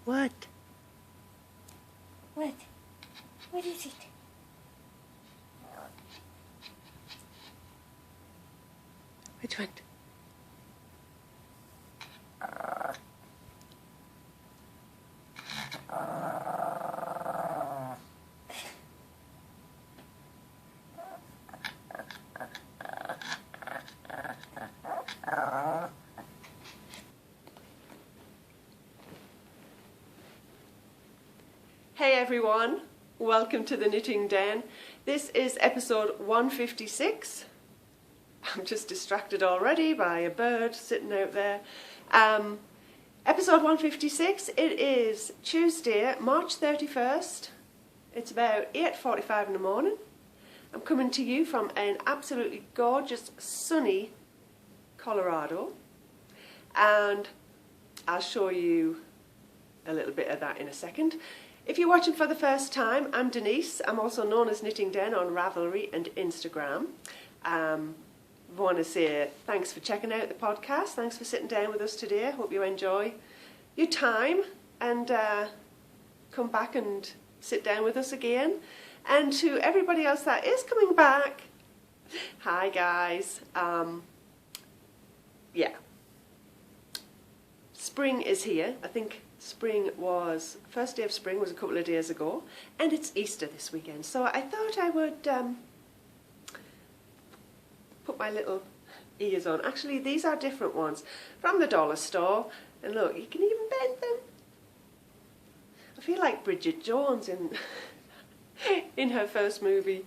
What? What? What is it? Which one? Hey everyone, welcome to the Knitting Den. This is episode 156. I'm just distracted already by a bird sitting out there. Episode 156, it is Tuesday, March 31st. It's about 8:45 in the morning. I'm coming to you from an absolutely gorgeous, sunny Colorado. And I'll show you a little bit of that in a second. If you're watching for the first time, I'm Denise. I'm also known as Knitting Den on Ravelry and Instagram. I want to say thanks for checking out the podcast. Thanks for sitting down with us today. Hope you enjoy your time and come back and sit down with us again. And to everybody else that is coming back, hi guys. Yeah. Spring is here. I think first day of spring was a couple of days ago, and it's Easter this weekend. So I thought I would put my little ears on. Actually, these are different ones from the dollar store. And look, you can even bend them. I feel like Bridget Jones in her first movie,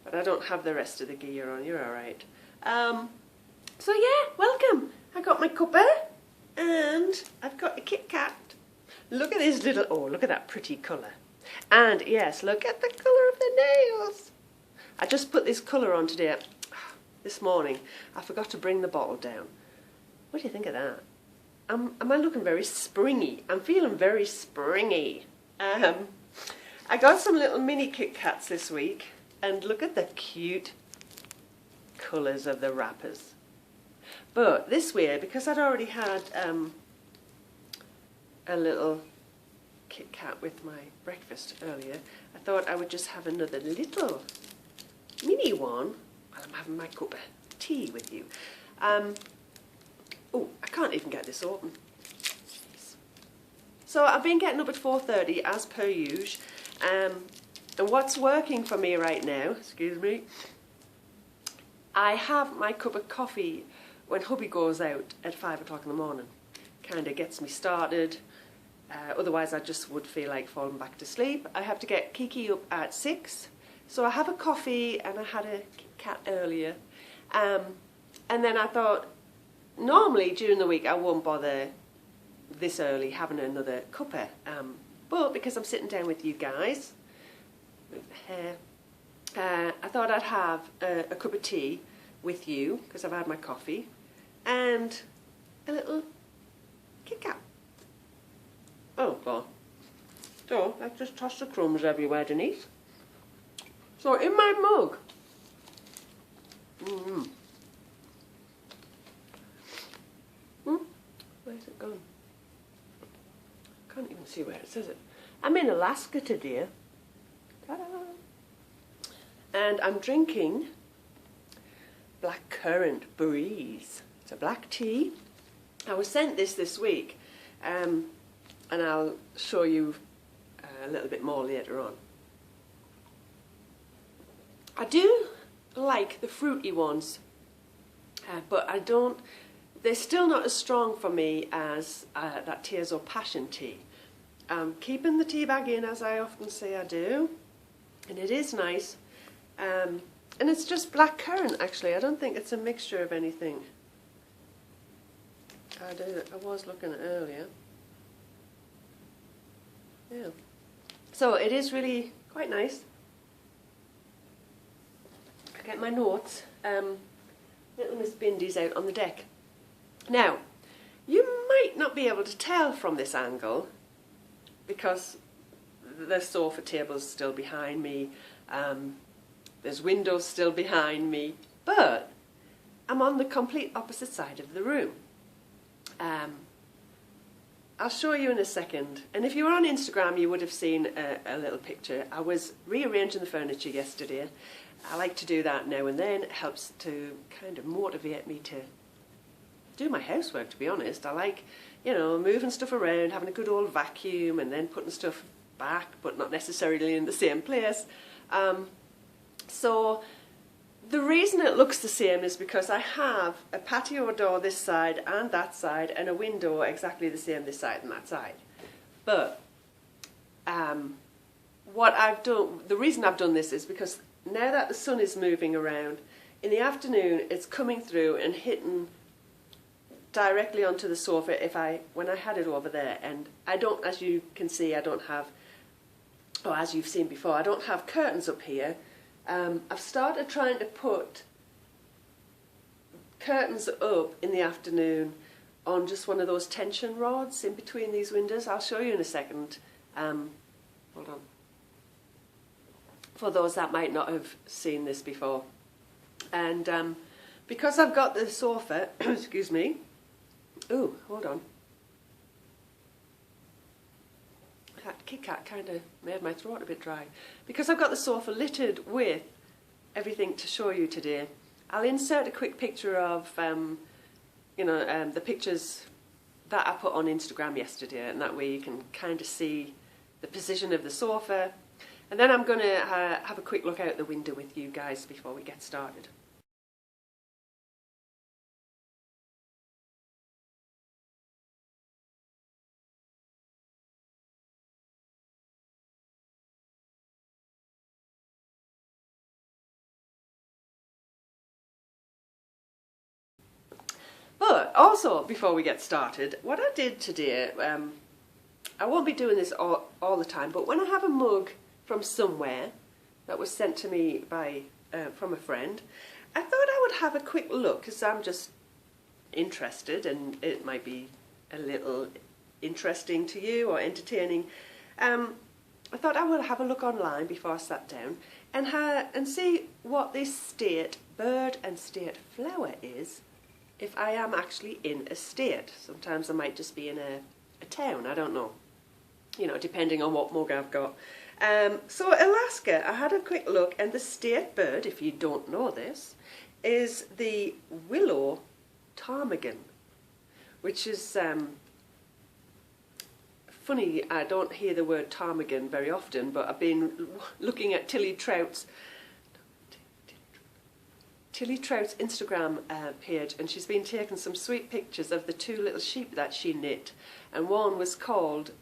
but I don't have the rest of the gear on. You're all right. So yeah, welcome. I got my cuppa, and I've got a Kit Kat. Look at this little, oh, look at that pretty colour. And yes, look at the colour of the nails. I just put this colour on today, this morning. I forgot to bring the bottle down. What do you think of that? Am I looking very springy? I'm feeling very springy. I got some little mini Kit Kats this week, and look at the cute colours of the wrappers. But this way, because I'd already had a little Kit Kat with my breakfast earlier, I thought I would just have another little mini one while I'm having my cup of tea with you. Oh, I can't even get this open. So I've been getting up at 4:30 as per usual, and what's working for me right now, excuse me, I have my cup of coffee when hubby goes out at 5 o'clock in the morning. Kind of gets me started. Otherwise I just would feel like falling back to sleep. I have to get Kiki up at 6. So I have a coffee and I had a Kit Kat earlier. And then I thought, normally during the week I won't bother this early having another cuppa. But because I'm sitting down with you guys, move the hair, I thought I'd have a cup of tea with you because I've had my coffee and a little Kit Kat. Oh God. So I've just tossed the crumbs everywhere, Denise. So in my mug, where's it gone? Can't even see where it says it. I'm in Alaska today. Ta-da! And I'm drinking Blackcurrant Breeze. It's a black tea. I was sent this week, and I'll show you a little bit more later on. I do like the fruity ones, but they're still not as strong for me as that Tears of Passion tea. Keeping the tea bag in, as I often say I do, and it is nice. And And it's just black currant actually. I don't think it's a mixture of anything. I was looking earlier. Yeah. So it is really quite nice. I get my notes. Little Miss Bindy's out on the deck. Now, you might not be able to tell from this angle because the sofa table's still behind me. There's windows still behind me, but I'm on the complete opposite side of the room. I'll show you in a second. And if you were on Instagram, you would have seen a little picture. I was rearranging the furniture yesterday. I like to do that now and then. It helps to kind of motivate me to do my housework, to be honest. I like, you know, moving stuff around, having a good old vacuum and then putting stuff back, but not necessarily in the same place. So the reason it looks the same is because I have a patio door this side and that side and a window exactly the same this side and that side. But what I've done, the reason I've done this is because now that the sun is moving around, in the afternoon it's coming through and hitting directly onto the sofa when I had it over there. And I don't, as you can see, I don't have, or as you've seen before, I don't have curtains up here. I've started trying to put curtains up in the afternoon on just one of those tension rods in between these windows. I'll show you in a second. Hold on. For those that might not have seen this before. And because I've got the sofa, excuse me. Ooh, hold on. That Kit Kat kind of made my throat a bit dry. Because I've got the sofa littered with everything to show you today, I'll insert a quick picture of, the pictures that I put on Instagram yesterday, and that way you can kind of see the position of the sofa. And then I'm going to have a quick look out the window with you guys before we get started. But also, before we get started, what I did today, I won't be doing this all the time, but when I have a mug from somewhere that was sent to me by from a friend, I thought I would have a quick look, because I'm just interested and it might be a little interesting to you or entertaining. I thought I would have a look online before I sat down and see what this state bird and state flower is, if I am actually in a state. Sometimes I might just be in a town, I don't know, you know, depending on what mug I've got. So Alaska, I had a quick look, and the state bird, if you don't know this, is the willow ptarmigan, which is funny. I don't hear the word ptarmigan very often, but I've been looking at Tilly Trout's Instagram page, and she's been taking some sweet pictures of the two little sheep that she knit, and one was called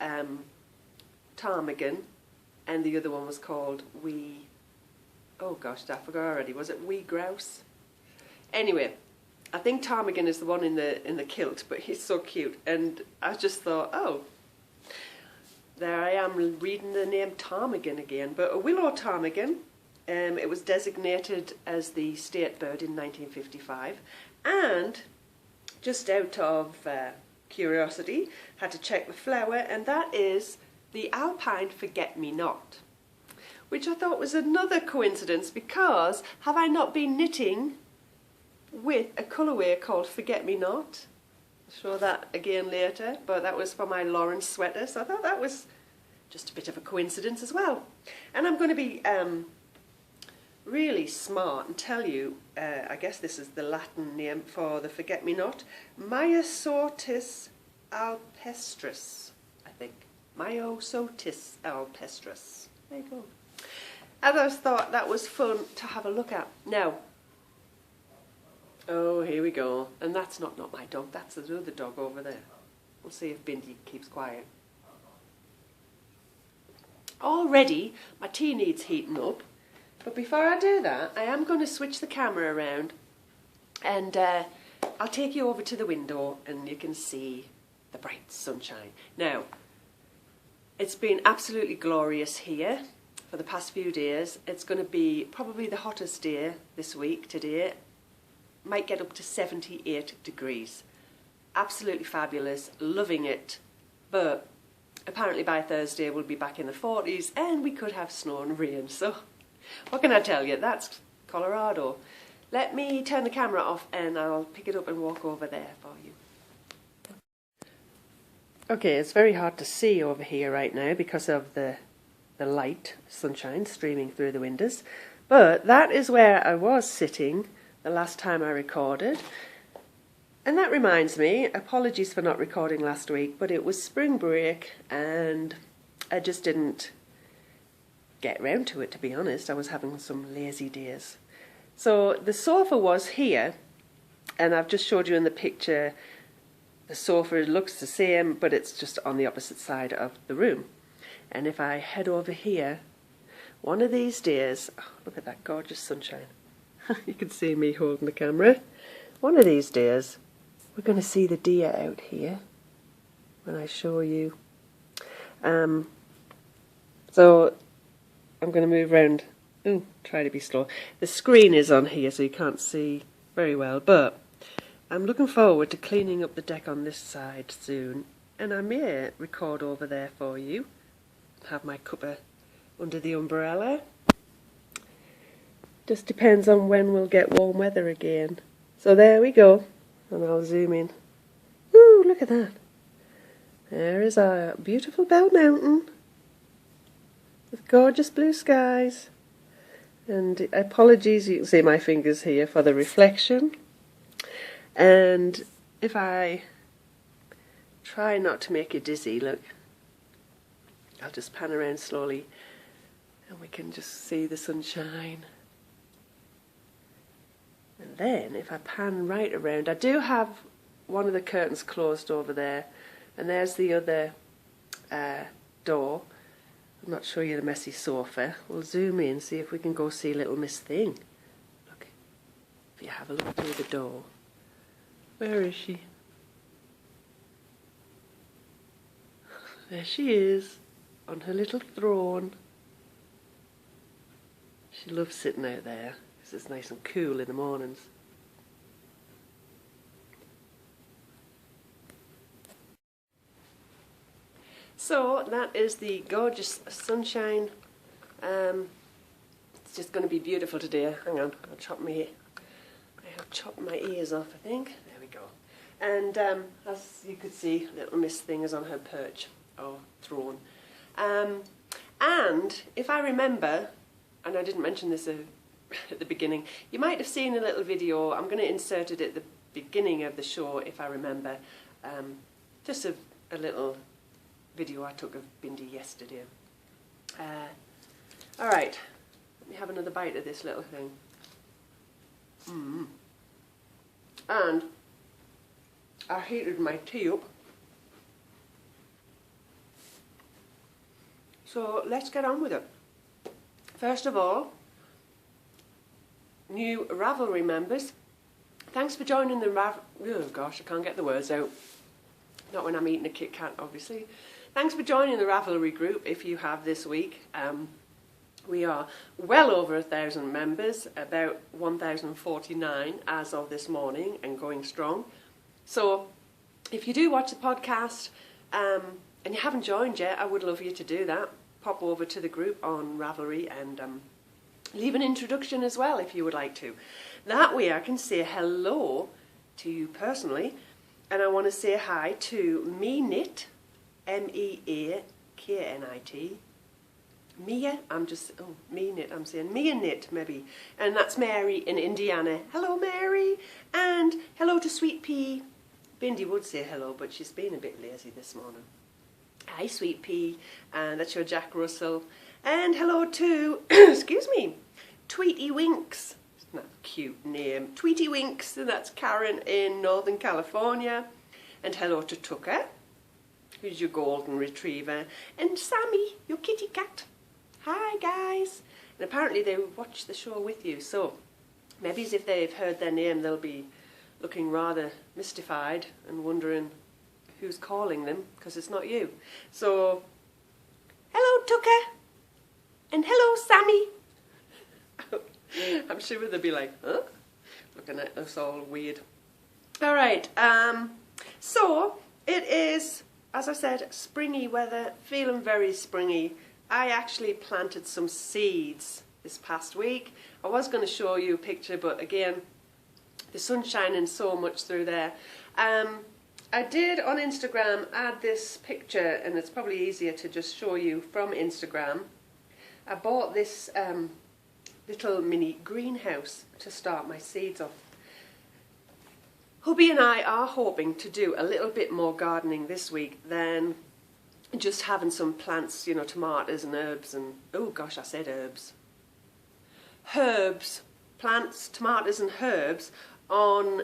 ptarmigan and the other one was called oh gosh, I forgot already, was it wee grouse? Anyway, I think ptarmigan is the one in the kilt, but he's so cute, and I just thought, oh, there I am reading the name ptarmigan again. But a willow ptarmigan, it was designated as the state bird in 1955, and just out of curiosity, had to check the flower, and that is the alpine forget-me-not, which I thought was another coincidence, because have I not been knitting with a colourway called forget-me-not? I'll show that again later, but that was for my Lawrence sweater, so I thought that was just a bit of a coincidence as well. And I'm going to be really smart and tell you, I guess this is the Latin name for the forget-me-not, Myosotis alpestris, I think. Myosotis alpestris. There you go. I just thought that was fun to have a look at. Now, oh, here we go. And that's not my dog, that's the other dog over there. We'll see if Bindy keeps quiet. Already, my tea needs heating up. But before I do that, I am going to switch the camera around and I'll take you over to the window and you can see the bright sunshine. Now, it's been absolutely glorious here for the past few days. It's going to be probably the hottest day this week today. Might get up to 78 degrees. Absolutely fabulous, loving it. But apparently by Thursday we'll be back in the 40s and we could have snow and rain. So what can I tell you? That's Colorado. Let me turn the camera off and I'll pick it up and walk over there for you. Okay, it's very hard to see over here right now because of the light, sunshine streaming through the windows. But that is where I was sitting the last time I recorded. And that reminds me, apologies for not recording last week, but it was spring break and I just didn't get round to it, to be honest. I was having some lazy days. So the sofa was here, and I've just showed you in the picture, the sofa looks the same, but it's just on the opposite side of the room. And if I head over here, one of these days, oh, look at that gorgeous sunshine. You can see me holding the camera. One of these days, we're going to see the deer out here when I show you. So I'm going to move around. Ooh, try to be slow. The screen is on here so you can't see very well, but I'm looking forward to cleaning up the deck on this side soon, and I may record over there for you. Have my cuppa under the umbrella. Just depends on when we'll get warm weather again. So there we go, and I'll zoom in. Ooh, look at that. There is our beautiful Bell Mountain with gorgeous blue skies. And apologies, you can see my fingers here for the reflection. And if I try not to make you dizzy, look, I'll just pan around slowly and we can just see the sunshine. And then if I pan right around, I do have one of the curtains closed over there, and there's the other door. I'm not showing you the messy sofa. We'll zoom in, see if we can go see little Miss Thing. Look, if you have a look through the door. Where is she? There she is, on her little throne. She loves sitting out there because it's nice and cool in the mornings. So that is the gorgeous sunshine. It's just going to be beautiful today. Hang on, I'll chop my, I have chopped my ears off, I think. There we go. And as you could see, little Miss Thing is on her perch or throne. And if I remember, and I didn't mention this at the beginning, you might have seen a little video. I'm going to insert it at the beginning of the show if I remember. Just a little video I took of Bindi yesterday. Alright, let me have another bite of this little thing. And I heated my tea up. So let's get on with it. First of all, new Ravelry members, thanks for joining the oh gosh, I can't get the words out. Not when I'm eating a Kit Kat, obviously. Thanks for joining the Ravelry group if you have this week. We are well over 1,000 members, about 1,049 as of this morning and going strong. So if you do watch the podcast and you haven't joined yet, I would love you to do that. Pop over to the group on Ravelry and leave an introduction as well if you would like to. That way I can say hello to you personally, and I want to say hi to Me Knit, M-E-A-K-N-I-T. Mia, I'm just, oh, Me Knit, I'm saying Mia Knit maybe. And that's Mary in Indiana. Hello Mary, and hello to Sweet Pea. Bindi would say hello, but she's been a bit lazy this morning. Hi Sweet Pea, and that's your Jack Russell. And hello to, excuse me, Tweety Winks. Isn't that a cute name? Tweety Winks, and that's Karen in Northern California. And hello to Tucker, who's your golden retriever. And Sammy, your kitty cat. Hi guys. And apparently they watch the show with you, so maybe if they've heard their name, they'll be looking rather mystified and wondering who's calling them, because it's not you. So, hello Tucker, and hello Sammy. I'm sure they'll be like, huh? Looking at us all weird. Alright, so it is, as I said, springy weather, feeling very springy. I actually planted some seeds this past week. I was going to show you a picture, but again, the sun's shining so much through there. I did on Instagram add this picture, and it's probably easier to just show you from Instagram. I bought this little mini greenhouse to start my seeds off. Hubby and I are hoping to do a little bit more gardening this week than just having some plants, you know, tomatoes and herbs and, oh gosh, I said herbs. Herbs, plants, tomatoes and herbs on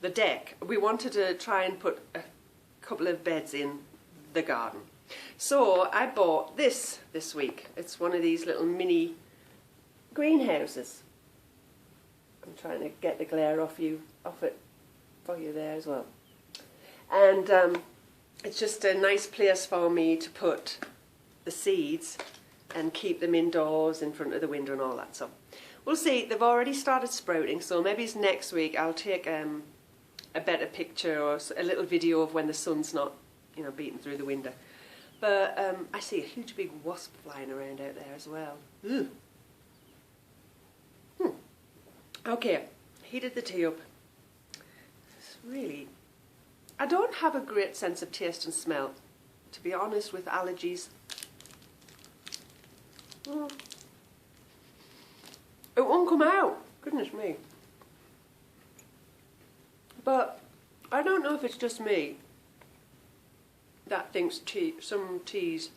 the deck. We wanted to try and put a couple of beds in the garden. So I bought this week. It's one of these little mini greenhouses. I'm trying to get the glare off it for you there as well. And it's just a nice place for me to put the seeds and keep them indoors in front of the window and all that. So we'll see. They've already started sprouting, so maybe it's next week I'll take a better picture or a little video of when the sun's not, you know, beating through the window. But I see a huge big wasp flying around out there as well. Ugh. Okay, heated the tea up. It's really, I don't have a great sense of taste and smell, to be honest, with allergies. It won't come out, goodness me. But I don't know if it's just me that thinks some teas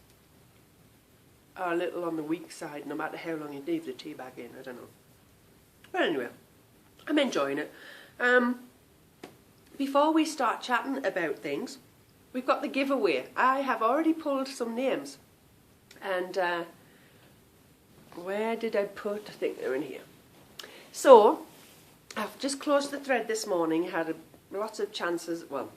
are a little on the weak side no matter how long you leave the tea bag in, I don't know. But anyway, I'm enjoying it. Before we start chatting about things, we've got the giveaway. I have already pulled some names. And where did I put? I think they're in here. So, I've just closed the thread this morning, had lots of chances, well,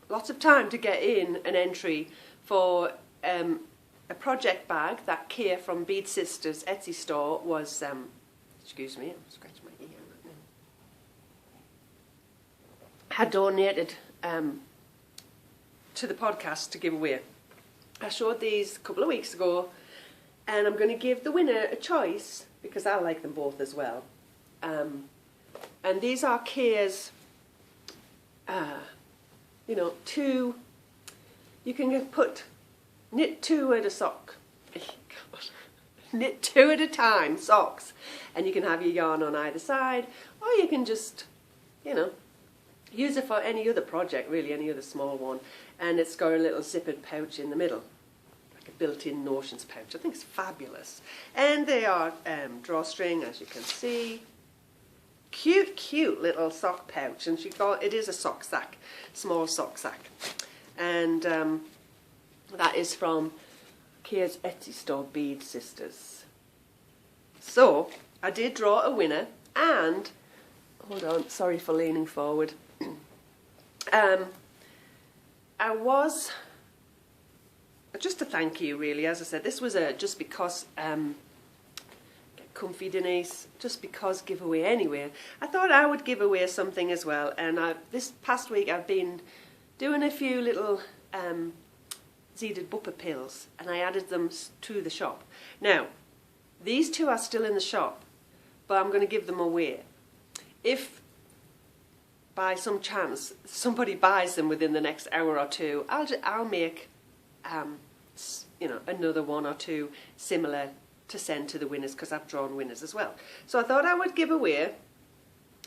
lots of time to get in an entry for a project bag that Kia from Bead Sisters Etsy store was, excuse me, I'm scratching my ear right now, had donated to the podcast to give away. I showed these a couple of weeks ago, and I'm going to give the winner a choice because I like them both as well. And these are Kia's, you know, you can knit two at a sock. Knit two at a time, socks, and you can have your yarn on either side, or you can just, you know, use it for any other project, really, any other small one. And it's got a little zippered pouch in the middle, like a built-in notions pouch. I think it's fabulous. And they are drawstring, as you can see. Cute little sock pouch, and it is a sock sack, small sock sack. And that is from Kia's Etsy store, Bead Sisters. So, I did draw a winner, and, hold on, sorry for leaning forward. I was, just a thank you really, as I said, this was a just because, get comfy Denise, just because giveaway anyway. I thought I would give away something as well, and this past week I've been doing a few little seeded bupper pills, and I added them to the shop. Now, these two are still in the shop, but I'm going to give them away. If by some chance somebody buys them within the next hour or two, I'll make you know, another one or two similar to send to the winners, because I've drawn winners as well. So I thought I would give away,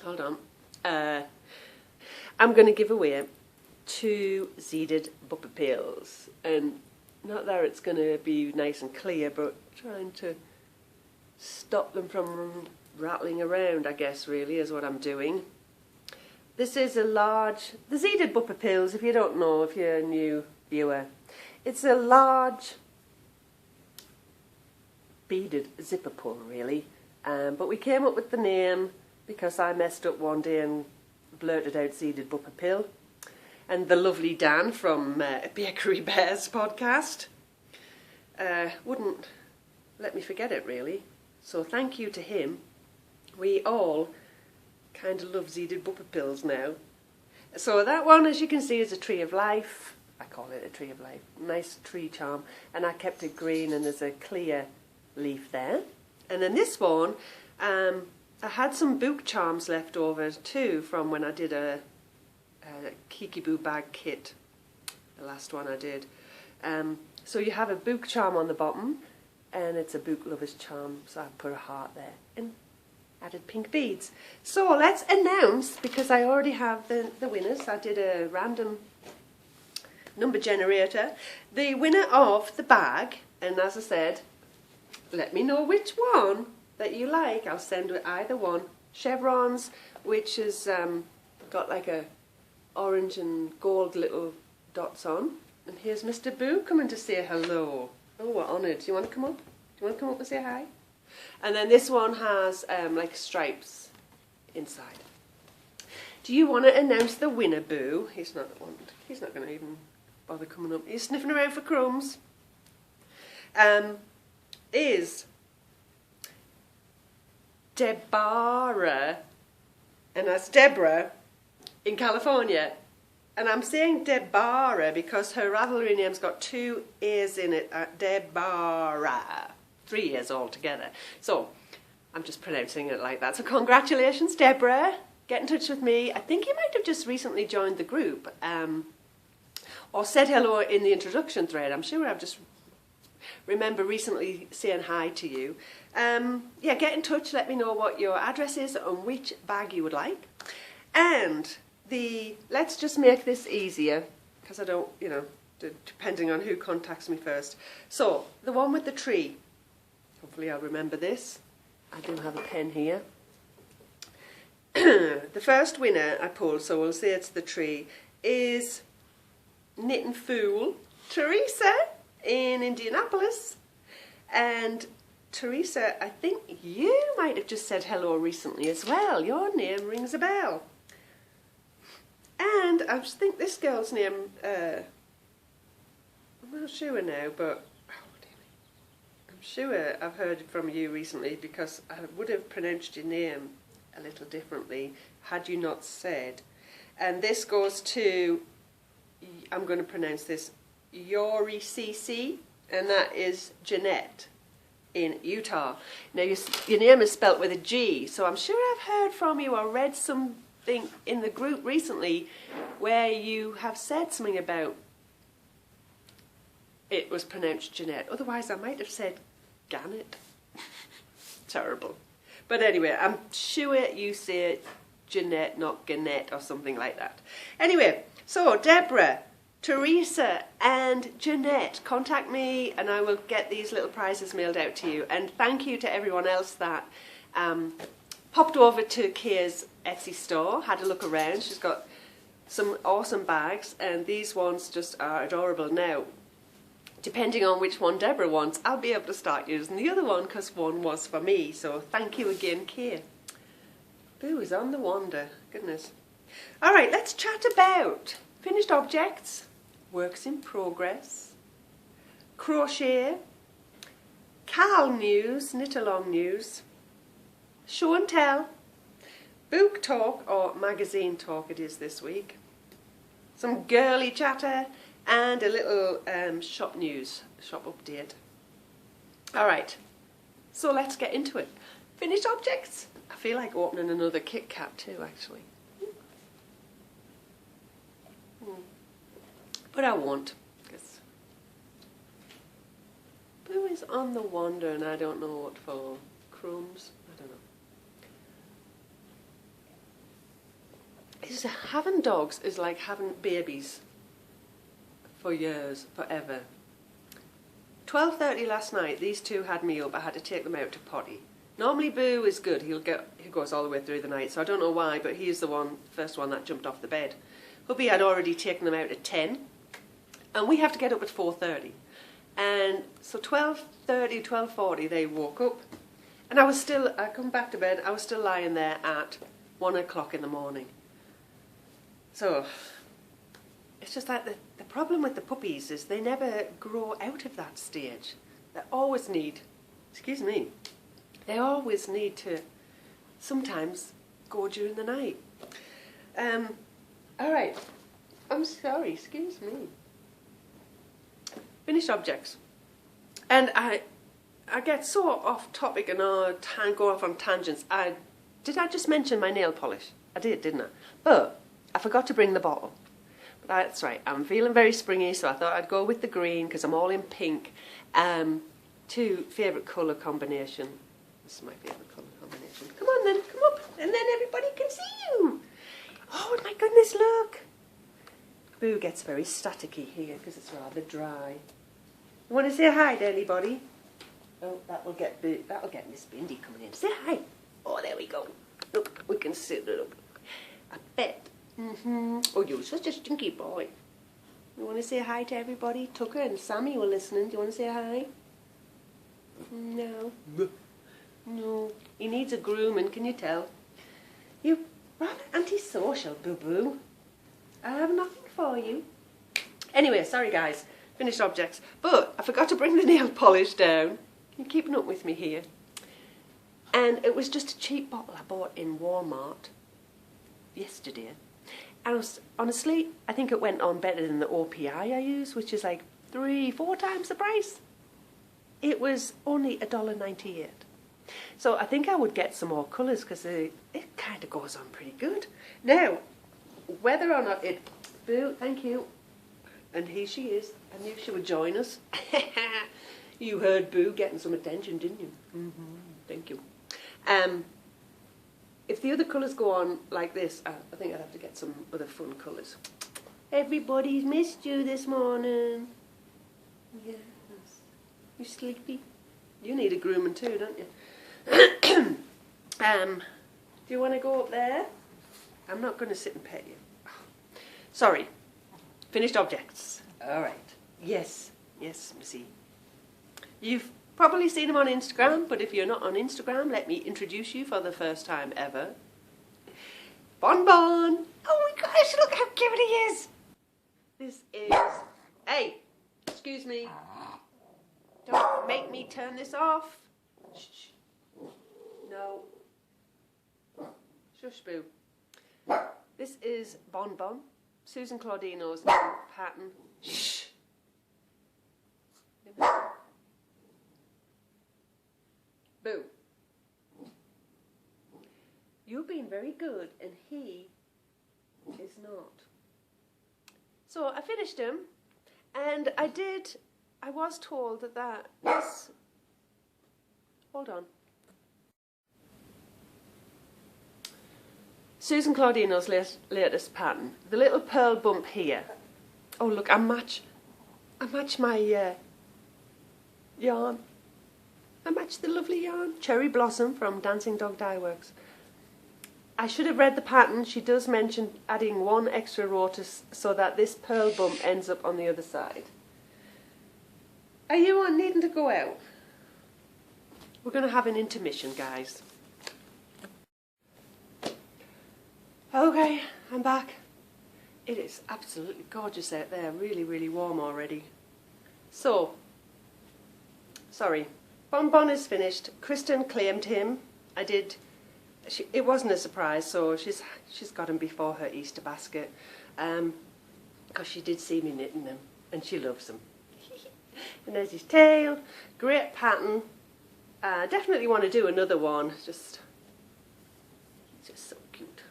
hold on, I'm going to give away 2 seeded bupper pills, and not that it's going to be nice and clear, but trying to stop them from rattling around, I guess, really, is what I'm doing. This is a large, the seeded bupper pills, if you don't know, if you're a new viewer, it's a large beaded zipper pull, really. But we came up with the name because I messed up one day and blurted out Seeded Bupper Pill. And the lovely Dan from Bakery Bears podcast wouldn't let me forget it, really. So thank you to him. We all kind of love Seeded Bupper Pills now. So that one, as you can see, is a tree of life. I call it a tree of life. Nice tree charm. And I kept it green and there's a clear leaf there. And then this one, I had some book charms left over too from when I did a Kiki Boo bag kit. The last one I did. So you have a book charm on the bottom and it's a book lover's charm. So I put a heart there and added pink beads. So let's announce, because I already have the winners. I did a random number generator. The winner of the bag, and as I said, let me know which one that you like. I'll send with either one. Chevrons, which has got like a orange and gold little dots on. And here's Mr. Boo coming to say hello. Oh, we're honoured. Do you want to come up? Do you want to come up and say hi? And then this one has like stripes inside. Do you want to announce the winner, Boo? He's not going to even bother coming up. He's sniffing around for crumbs. Is Deborah, and that's Deborah in California. And I'm saying Deborah because her Ravelry name's got 2 A's in it. Deborah. 3 A's altogether. So I'm just pronouncing it like that. So congratulations, Deborah. Get in touch with me. I think you might have just recently joined the group. Or said hello in the introduction thread. I'm sure I've just remember recently saying hi to you. Yeah, get in touch. Let me know what your address is and which bag you would like. And let's just make this easier, because I don't, depending on who contacts me first. So, the one with the tree. Hopefully I'll remember this. I do have a pen here. The first winner I pulled, so we'll say it's the tree, is Knitting Fool, Teresa in Indianapolis. And Teresa, I think you might have just said hello recently as well. Your name rings a bell. And I just think this girl's name, I'm not sure now, but I'm sure I've heard from you recently, because I would have pronounced your name a little differently had you not said. And this goes to, I'm going to pronounce this, Yori CC, and that is Jeanette in Utah. Now your name is spelt with a G, so I'm sure I've heard from you or read something in the group recently where you have said something about it was pronounced Jeanette. Otherwise I might have said Gannet. Terrible. But anyway, I'm sure you say Jeanette, not Gannett or something like that. Anyway, so Deborah, Teresa and Jeanette, contact me and I will get these little prizes mailed out to you. And thank you to everyone else that popped over to Kay's Etsy store, had a look around. She's got some awesome bags and these ones just are adorable. Now, depending on which one Deborah wants, I'll be able to start using the other one because one was for me. So thank you again, Kay. Boo is on the wander. Goodness. All right, let's chat about finished objects, works in progress, crochet, Cal news, knit along news, show and tell, book talk or magazine talk it is this week, some girly chatter and a little shop news, shop update. Alright, so let's get into it. Finished objects. I feel like opening another Kit Kat too, actually. But I won't, because Boo is on the wander and I don't know what for. Crumbs? I don't know. Having dogs is like having babies for years, forever. 12:30 last night, these two had me up. I had to take them out to potty. Normally Boo is good. He goes all the way through the night, so I don't know why, but he's the first one that jumped off the bed. Hubby had already taken them out at 10, and we have to get up at 4:30. And so 12:30, 12:40 they woke up. And I come back to bed, I was still lying there at 1 o'clock in the morning. So, it's just like the problem with the puppies is they never grow out of that stage. They always need, excuse me, they always need to sometimes go during the night. Alright, I'm sorry, excuse me. Finished objects. And I get so off topic and go off on tangents. Did I just mention my nail polish? I did, didn't I? But I forgot to bring the bottle. But that's right, I'm feeling very springy, so I thought I'd go with the green because I'm all in pink. Favourite colour combination. This is my favourite colour combination. Come on then, come up, and then everybody can see you. Oh my goodness, look. Boo gets very staticky here because it's rather dry. You want to say hi to anybody? Oh, that'll get Miss Bindi coming in. Say hi. Oh, there we go. Look, we can sit it up. I bet. Oh, you're such a stinky boy. You want to say hi to everybody? Tucker and Sammy were listening. Do you want to say hi? No. No. He needs a grooming, can you tell? You're rather antisocial, boo-boo. I have nothing for you. Anyway, sorry guys. Finished objects. But I forgot to bring the nail polish down. You're keeping up with me here. And it was just a cheap bottle I bought in Walmart yesterday. And honestly, I think it went on better than the OPI I use, which is like 3-4 times the price. It was only $1.98. So I think I would get some more colours because it kind of goes on pretty good. Now, whether or not it... Boo, thank you. And here she is. I knew she would join us. You heard Boo getting some attention, didn't you? Thank you. If the other colours go on like this, I think I'd have to get some other fun colours. Everybody's missed you this morning. Yes. You sleepy? You need a grooming too, don't you? Do you want to go up there? I'm not going to sit and pet you. Sorry. Finished objects. All right. Yes, Missy. You've probably seen him on Instagram, but if you're not on Instagram, let me introduce you for the first time ever. Bon Bon! Oh my gosh, look how cute he is! This is... Hey! Excuse me. Don't make me turn this off. Shh. No. Shush, Boo. This is Bon Bon, Susan Claudino's pattern. Shh. Boo. You've been very good and he is not. So I finished him and I was told that this, hold on. Susan Claudino's latest pattern, the little pearl bump here. Oh look, I match my yarn. I matched the lovely yarn. Cherry Blossom from Dancing Dog Dye Works. I should have read the pattern. She does mention adding one extra row so that this pearl bump ends up on the other side. Are you needing to go out? We're going to have an intermission, guys. Okay, I'm back. It is absolutely gorgeous out there. Really, really warm already. So, sorry. Bon Bon is finished. Kristen claimed him. It wasn't a surprise, so she's got him before her Easter basket. Because she did see me knitting them, and she loves them. And there's his tail. Great pattern. Definitely want to do another one. Just so cute.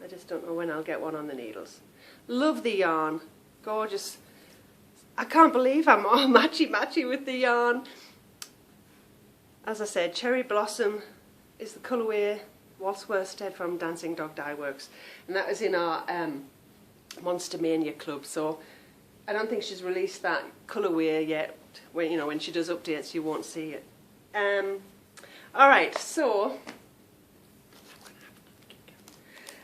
I just don't know when I'll get one on the needles. Love the yarn. Gorgeous. I can't believe I'm all matchy-matchy with the yarn. As I said, Cherry Blossom is the colourway, Waltz Worsted from Dancing Dog Dye Works. And that is in our Monster Mania club. So I don't think she's released that colourway yet. When she does updates, you won't see it. Alright, so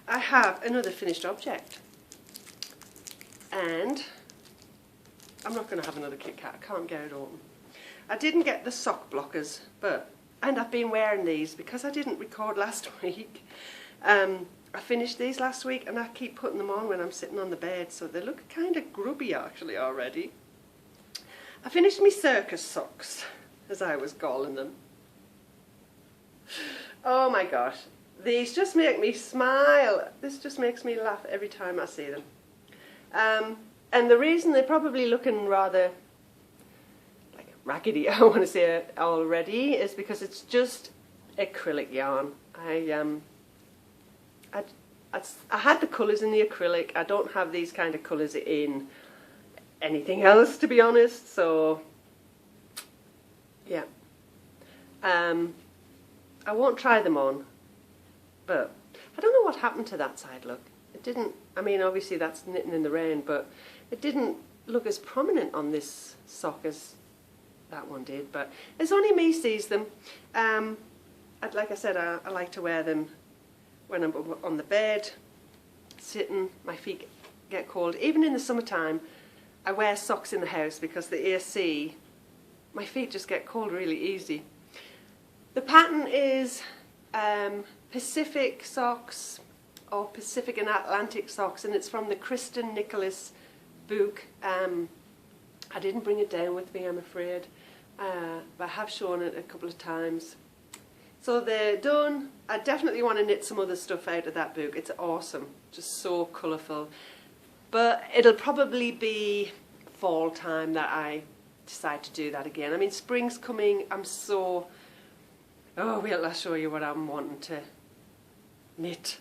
I have another finished object. And I'm not going to have another Kit Kat. I can't get it open. I didn't get the sock blockers, and I've been wearing these because I didn't record last week. I finished these last week and I keep putting them on when I'm sitting on the bed, so they look kind of grubby actually already. I finished my circus socks, as I was calling them. Oh my gosh, these just make me smile. This just makes me laugh every time I see them. And the reason they're probably looking rather like raggedy, I want to say already, is because it's just acrylic yarn. I had the colours in the acrylic. I don't have these kind of colours in anything else, to be honest, so yeah. I won't try them on, but I don't know what happened to that side look. It didn't, I mean obviously that's knitting in the rain, but it didn't look as prominent on this sock as that one did, but it's only me sees them. Like I said, I like to wear them when I'm on the bed, sitting, my feet get cold. Even in the summertime, I wear socks in the house because the AC, my feet just get cold really easy. The pattern is Pacific socks, or Pacific and Atlantic socks, and it's from the Kristen Nicholas book. I didn't bring it down with me, I'm afraid, but I have shown it a couple of times. So they're done. I definitely want to knit some other stuff out of that book. It's awesome, just so colourful. But it'll probably be fall time that I decide to do that again. I mean, spring's coming. I'm so... Oh, wait till I show you what I'm wanting to knit.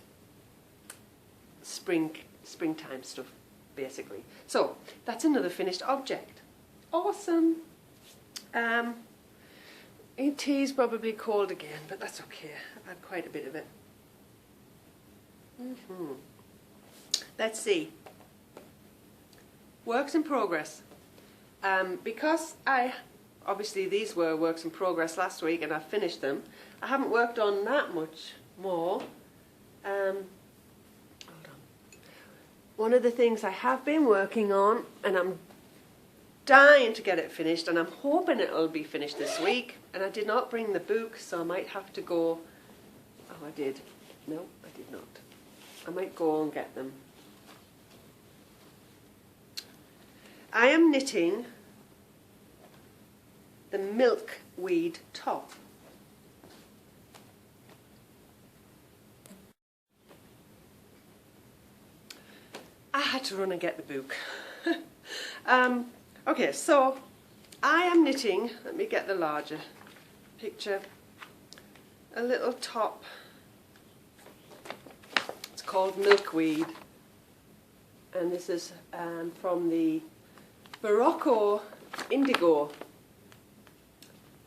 Springtime stuff, basically. So, that's another finished object. Awesome. Tea's probably cold again, but that's okay. I've had quite a bit of it. Let's see. Works in progress. Because obviously these were works in progress last week and I finished them, I haven't worked on that much more. Hold on. One of the things I have been working on, and I'm dying to get it finished, and I'm hoping it'll be finished this week, and I did not bring the book, so I might have to go... Oh, I did. No, I did not. I might go and get them. I am knitting the milkweed top. I had to run and get the book. Okay, so I am knitting, let me get the larger picture, a little top. It's called Milkweed, and this is from the Barocco Indigo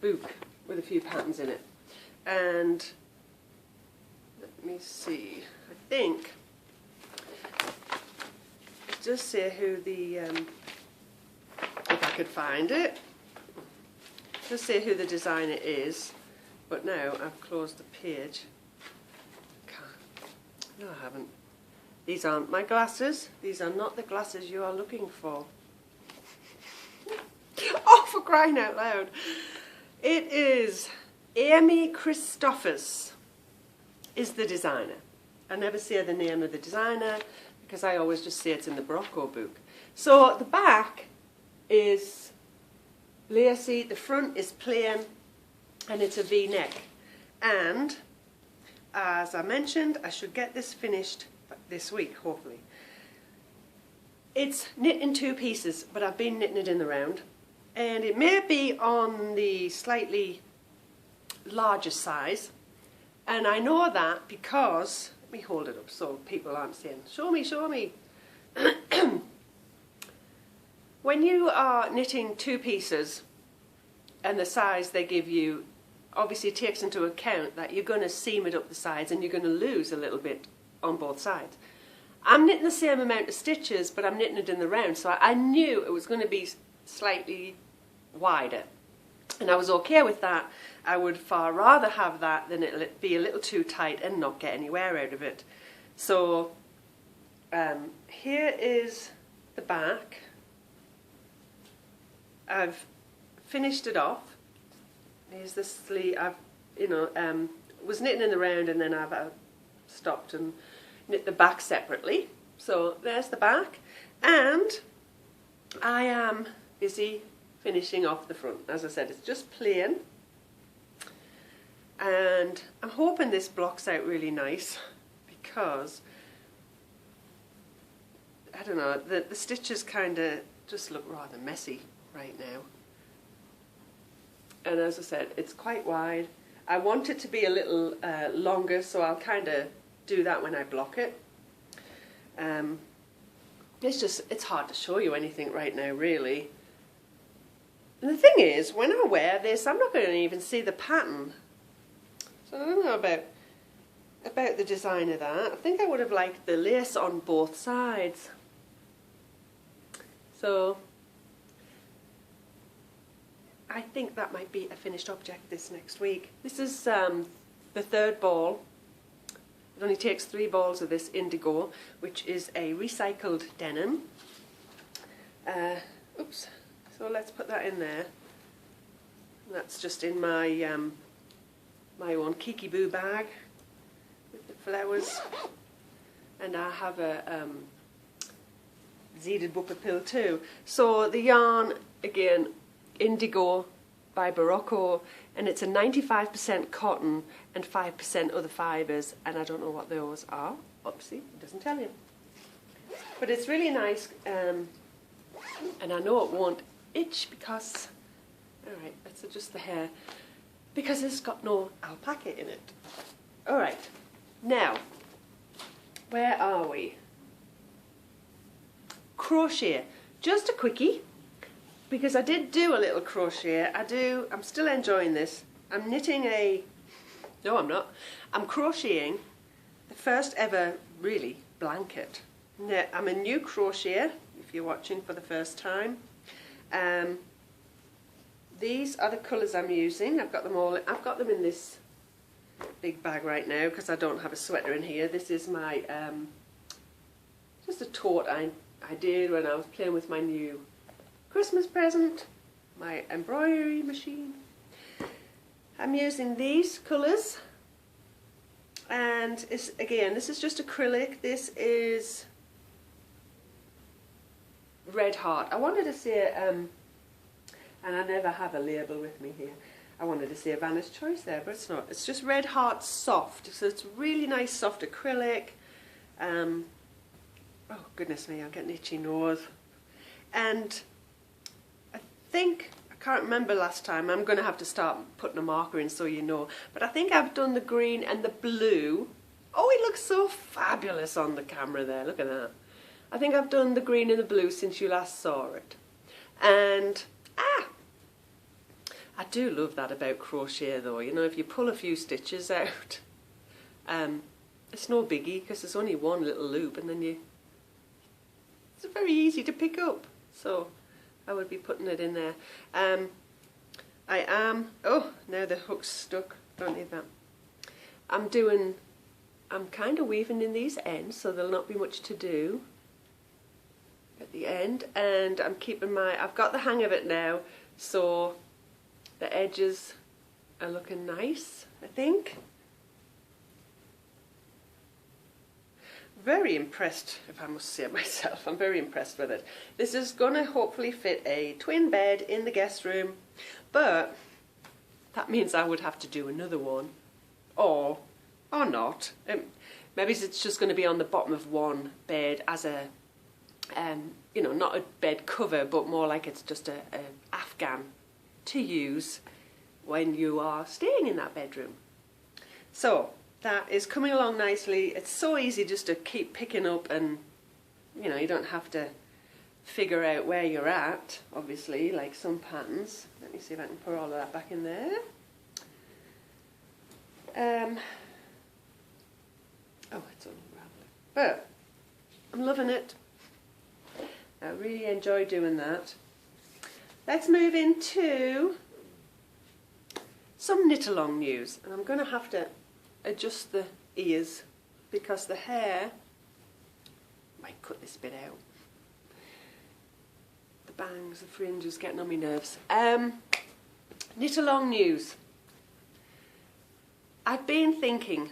book with a few patterns in it. And let me see, I think it does say who the if I could find it, just say who the designer is, but now I've closed the page. No, I haven't. These aren't my glasses. These are not the glasses you are looking for. Oh, for crying out loud. It is Amy Christophers is the designer. I never say the name of the designer because I always just say it's in the Barocco book. So the back is lacy, the front is plain, and it's a V-neck. And as I mentioned, I should get this finished this week, hopefully. It's knit in two pieces, but I've been knitting it in the round. And it may be on the slightly larger size. And I know that because, let me hold it up so people aren't saying, show me, show me. When you are knitting two pieces and the size they give you, obviously takes into account that you're going to seam it up the sides and you're going to lose a little bit on both sides. I'm knitting the same amount of stitches, but I'm knitting it in the round, so I knew it was going to be slightly wider. And I was okay with that. I would far rather have that than it be a little too tight and not get any wear out of it. So here is the back. I've finished it off. Here's the sleeve. I've, was knitting in the round, and then I've stopped and knit the back separately. So there's the back, and I am busy finishing off the front. As I said, it's just plain, and I'm hoping this blocks out really nice, because I don't know, the stitches kind of just look rather messy right now. And as I said, it's quite wide. I want it to be a little longer, so I'll kind of do that when I block it. It's hard to show you anything right now, really. And the thing is, when I wear this, I'm not going to even see the pattern. So I don't know about the design of that. I think I would have liked the lace on both sides. So I think that might be a finished object this next week. This is the third ball. It only takes 3 balls of this indigo, which is a recycled denim. Oops. So let's put that in there. That's just in my my own Kiki Boo bag with the flowers. And I have a Zeded Whooper pill too. So the yarn, again, indigo by Barocco, and it's a 95% cotton and 5% other fibres, and I don't know what those are. Oopsie, it doesn't tell you. But it's really nice, and I know it won't itch because, alright, let's adjust the hair, because it's got no alpaca in it. Alright, now, where are we? Crochet, just a quickie, because I did do a little crochet. I'm still enjoying this. I'm knitting no I'm not, I'm crocheting the first ever, really, blanket. Now, I'm a new crocheter, if you're watching for the first time. These are the colours I'm using. I've got them in this big bag right now because I don't have a sweater in here. This is my, just a tote I did when I was playing with my new Christmas present, my embroidery machine. I'm using these colours, and again, this is just acrylic. This is Red Heart. I wanted to say, and I never have a label with me here, I wanted to say Vanna's Choice there, but it's not. It's just Red Heart Soft, so it's really nice soft acrylic. Oh goodness me, I'm getting itchy nose. And I can't remember last time, I'm going to have to start putting a marker in so you know, but I think I've done the green and the blue. Oh, it looks so fabulous on the camera there, look at that. I think I've done the green and the blue since you last saw it. And, I do love that about crochet though, you know, if you pull a few stitches out, it's no biggie because there's only one little loop, and then it's very easy to pick up. So I would be putting it in there. Oh, now the hook's stuck, don't need that. I'm kind of weaving in these ends, so there'll not be much to do at the end, and I've got the hang of it now, so the edges are looking nice, I think. Very impressed, if I must say it myself. I'm very impressed with it. This is going to hopefully fit a twin bed in the guest room, but that means I would have to do another one, or not. Maybe it's just going to be on the bottom of one bed as a, you know, not a bed cover, but more like it's just a Afghan to use when you are staying in that bedroom. So that is coming along nicely. It's so easy just to keep picking up, and you know, you don't have to figure out where you're at, obviously, like some patterns. Let me see if I can put all of that back in there. Oh, it's unraveling. But I'm loving it. I really enjoy doing that. Let's move into some knit along news, and I'm going to have to adjust the ears because the hair might cut this bit out. The bangs, the fringe is getting on my nerves. Knit along news. I've been thinking,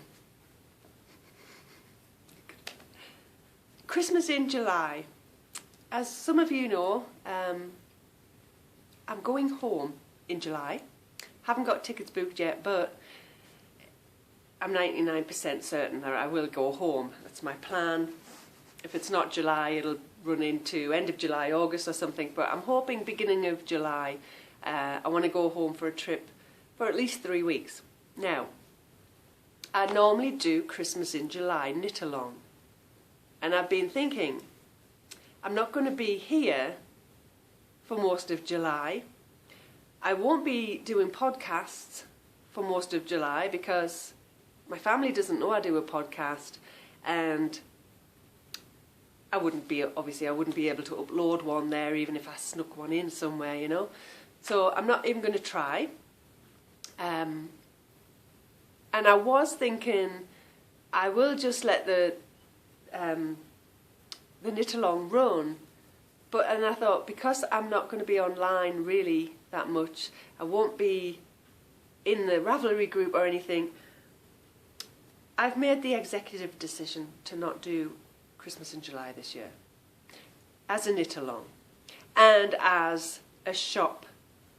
Christmas in July. As some of you know, I'm going home in July. Haven't got tickets booked yet, but I'm 99% certain that I will go home. That's my plan. If it's not July, it'll run into end of July, August or something, but I'm hoping beginning of July. I want to go home for a trip for at least 3 weeks. Now, I normally do Christmas in July knit along, and I've been thinking I'm not going to be here for most of July. I won't be doing podcasts for most of July because my family doesn't know I do a podcast, and I wouldn't be able to upload one there even if I snuck one in somewhere, you know. So I'm not even going to try. And I was thinking I will just let the knit along run, and I thought because I'm not going to be online really that much, I won't be in the Ravelry group or anything. I've made the executive decision to not do Christmas in July this year as a knit along and as a shop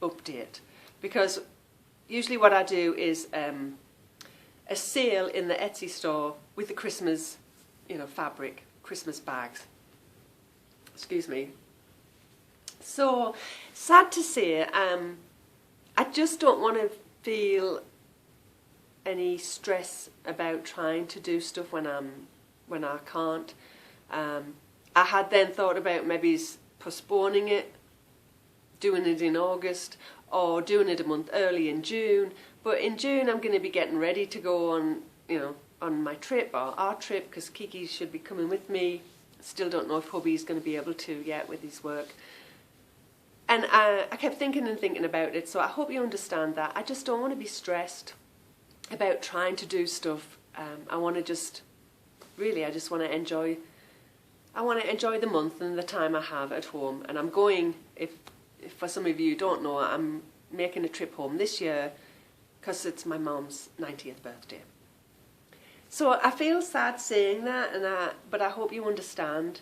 update, because usually what I do is a sale in the Etsy store with the Christmas, fabric, Christmas bags. Excuse me. So sad to say, I just don't want to feel any stress about trying to do stuff when I can't. I had then thought about maybe postponing it, doing it in August, or doing it a month early in June. But in June I'm going to be getting ready to go on, on my trip, or our trip, because Kiki should be coming with me. Still don't know if hubby's going to be able to yet with his work. And I kept thinking and thinking about it, so I hope you understand that. I just don't want to be stressed about trying to do stuff. I want to just enjoy the month and the time I have at home. And I'm going, if for some of you don't know, I'm making a trip home this year because it's my mum's 90th birthday. So I feel sad saying that, but I hope you understand.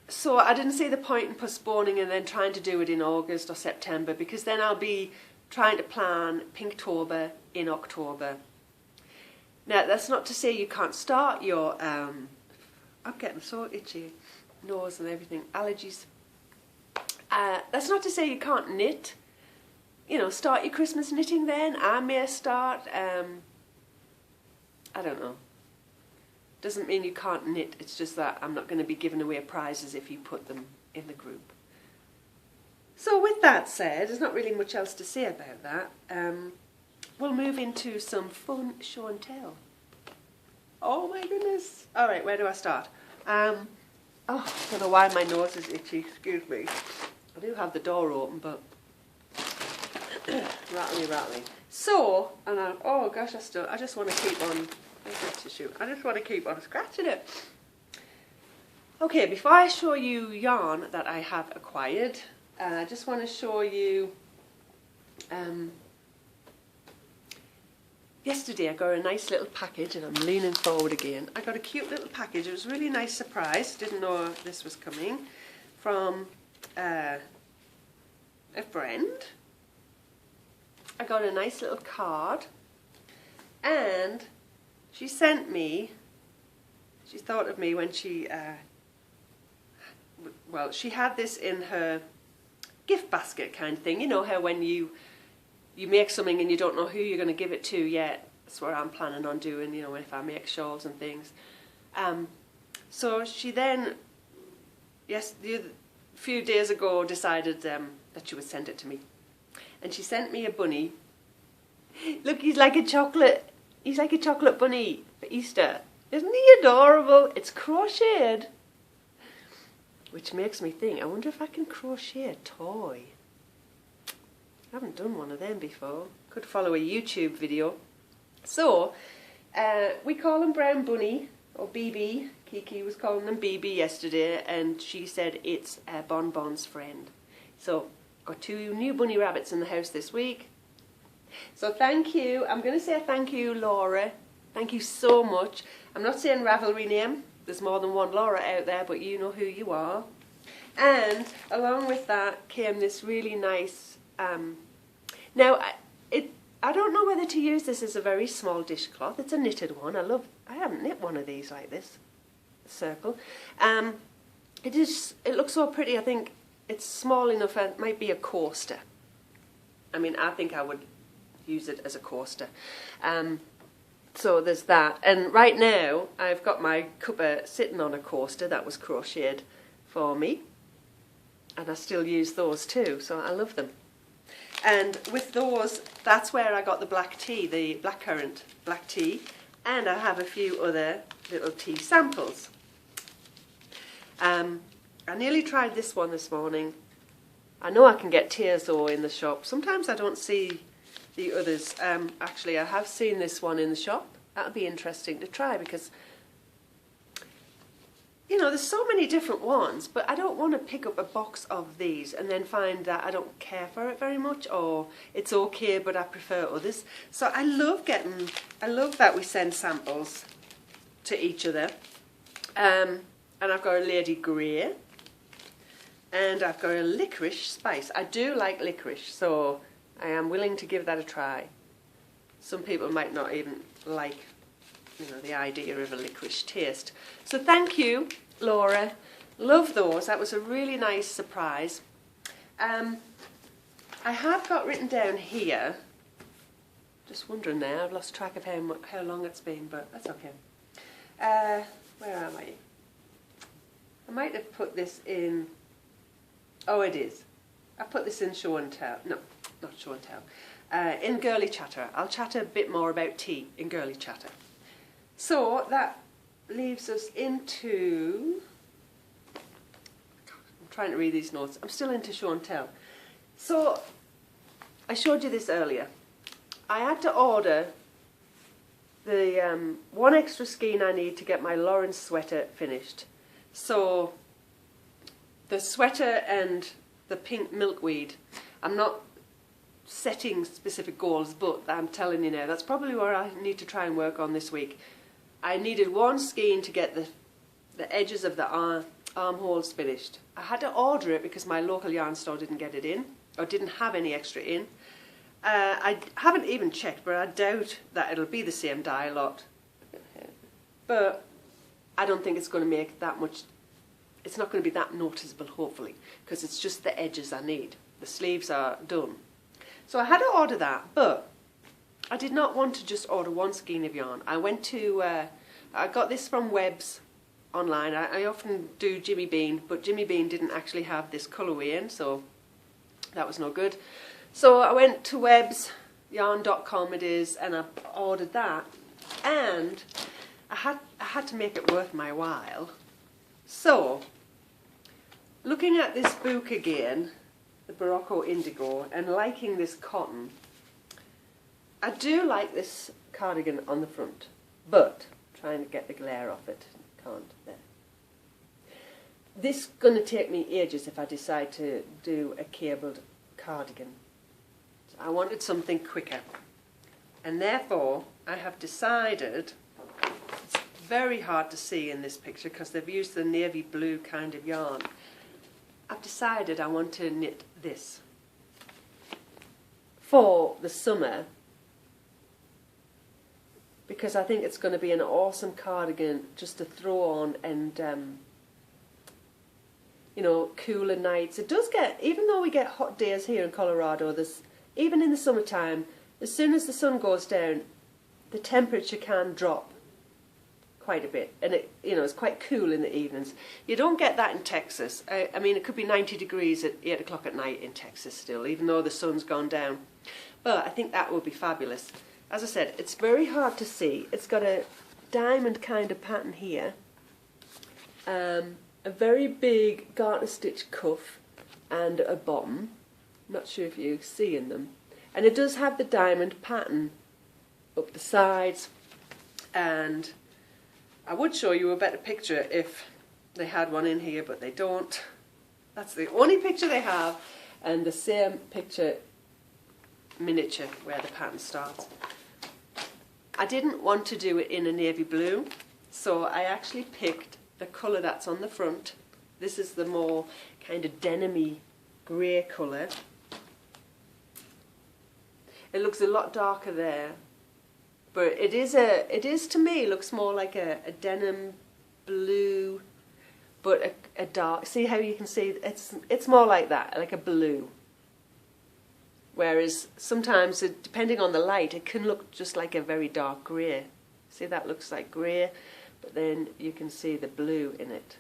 So I didn't see the point in postponing and then trying to do it in August or September, because then I'll be trying to plan Pinktober in October. Now, that's not to say you can't start your... I'm getting so itchy, nose and everything, allergies. That's not to say you can't knit. Start your Christmas knitting then. I may start... I don't know. Doesn't mean you can't knit, it's just that I'm not going to be giving away prizes if you put them in the group. So with that said, there's not really much else to say about that. We'll move into some fun show and tell. Oh my goodness. Alright, where do I start? I don't know why my nose is itchy, excuse me. I do have the door open, but rattly. So, oh gosh, I just want to keep on... Where's the tissue? I just want to keep on scratching it. Okay, before I show you yarn that I have acquired, I just want to show you... yesterday I got a nice little package, and I'm leaning forward again. I got a cute little package. It was a really nice surprise. Didn't know this was coming from a friend. I got a nice little card, and she sent me, she thought of me when she, she had this in her gift basket kind of thing. You know how when you make something and you don't know who you're going to give it to yet. That's what I'm planning on doing, if I make shawls and things. So she then, a few days ago, decided that she would send it to me. And she sent me a bunny. Look, he's like a chocolate bunny for Easter. Isn't he adorable? It's crocheted. Which makes me think, I wonder if I can crochet a toy. I haven't done one of them before. Could follow a YouTube video. So, we call him Brown Bunny. or BB. Kiki was calling them BB yesterday, and she said it's Bon Bon's friend. So, got 2 new bunny rabbits in the house this week. So thank you. I'm going to say thank you, Laura. Thank you so much. I'm not saying Ravelry name. There's more than one Laura out there, but you know who you are. And along with that came this really nice... now, I don't know whether to use this as a very small dishcloth. It's a knitted one. I haven't knit one of these like this. Circle. It looks so pretty. I think it's small enough and it might be a coaster. I mean, I think I would use it as a coaster. So there's that. And right now I've got my cuppa sitting on a coaster that was crocheted for me. And I still use those too, so I love them. And with those, that's where I got the black tea, the blackcurrant black tea. And I have a few other little tea samples. I nearly tried this one this morning. I know I can get Tearzo in the shop. Sometimes I don't see the others. Actually, I have seen this one in the shop. That'll be interesting to try because, you know, there's so many different ones, but I don't want to pick up a box of these and then find that I don't care for it very much, or it's okay but I prefer others. So I love that we send samples to each other. And I've got a Lady Grey, and I've got a licorice spice. I do like licorice, so I am willing to give that a try. Some people might not even like, you know, the idea of a licorice taste. So thank you, Laura. Love those. That was a really nice surprise. I have got written down here, just wondering now, I've lost track of how long it's been, but that's okay. Where am I? I might have put this in, oh it is. I put this in show and tell, no, not show and tell. In Girly Chatter. I'll chat a bit more about tea in Girly Chatter. So that leaves us into, I'm trying to read these notes, I'm still into show and tell. So I showed you this earlier. I had to order the one extra skein I need to get my Lawrence sweater finished. So the sweater and the pink milkweed, I'm not setting specific goals, but I'm telling you now, that's probably where I need to try and work on this week. I needed one skein to get the edges of the armholes finished. I had to order it because my local yarn store didn't get it in, or didn't have any extra in. I haven't even checked, but I doubt that it'll be the same dye lot. But I don't think it's going to make that much, it's not going to be that noticeable, hopefully, because it's just the edges I need. The sleeves are done. So I had to order that, but I did not want to just order one skein of yarn. I went to, I got this from Webs online. I often do Jimmy Bean, but Jimmy Bean didn't actually have this colourway in, so that was no good. So I went to websyarn.com it is, and I ordered that, and I had to make it worth my while. So, looking at this book again, the Barocco Indigo, and liking this cotton, I do like this cardigan on the front, but trying to get the glare off it, can't there. This is going to take me ages if I decide to do a cabled cardigan. So I wanted something quicker, and therefore I have decided, it's very hard to see in this picture because they've used the navy blue kind of yarn. I've decided I want to knit this for the summer because I think it's going to be an awesome cardigan just to throw on and you know, cooler nights. It does get, even though we get hot days here in Colorado, even in the summertime, as soon as the sun goes down, the temperature can drop quite a bit, and it, you know, it's quite cool in the evenings. You don't get that in Texas. I mean, it could be 90 degrees at 8 o'clock at night in Texas still, even though the sun's gone down. But I think that would be fabulous. As I said, it's very hard to see. It's got a diamond kind of pattern here, a very big garter stitch cuff and a bottom. Not sure if you see in them. And it does have the diamond pattern up the sides, and I would show you a better picture if they had one in here, but they don't. That's the only picture they have, and the same picture miniature where the pattern starts. I didn't want to do it in a navy blue, so I actually picked the colour that's on the front. This is the more kind of denim-y grey colour. It looks a lot darker there, but it is to me looks more like a denim blue, but a dark. See how you can see it's more like that, like a blue. Whereas sometimes, depending on the light, it can look just like a very dark grey. See, that looks like grey, but then you can see the blue in it.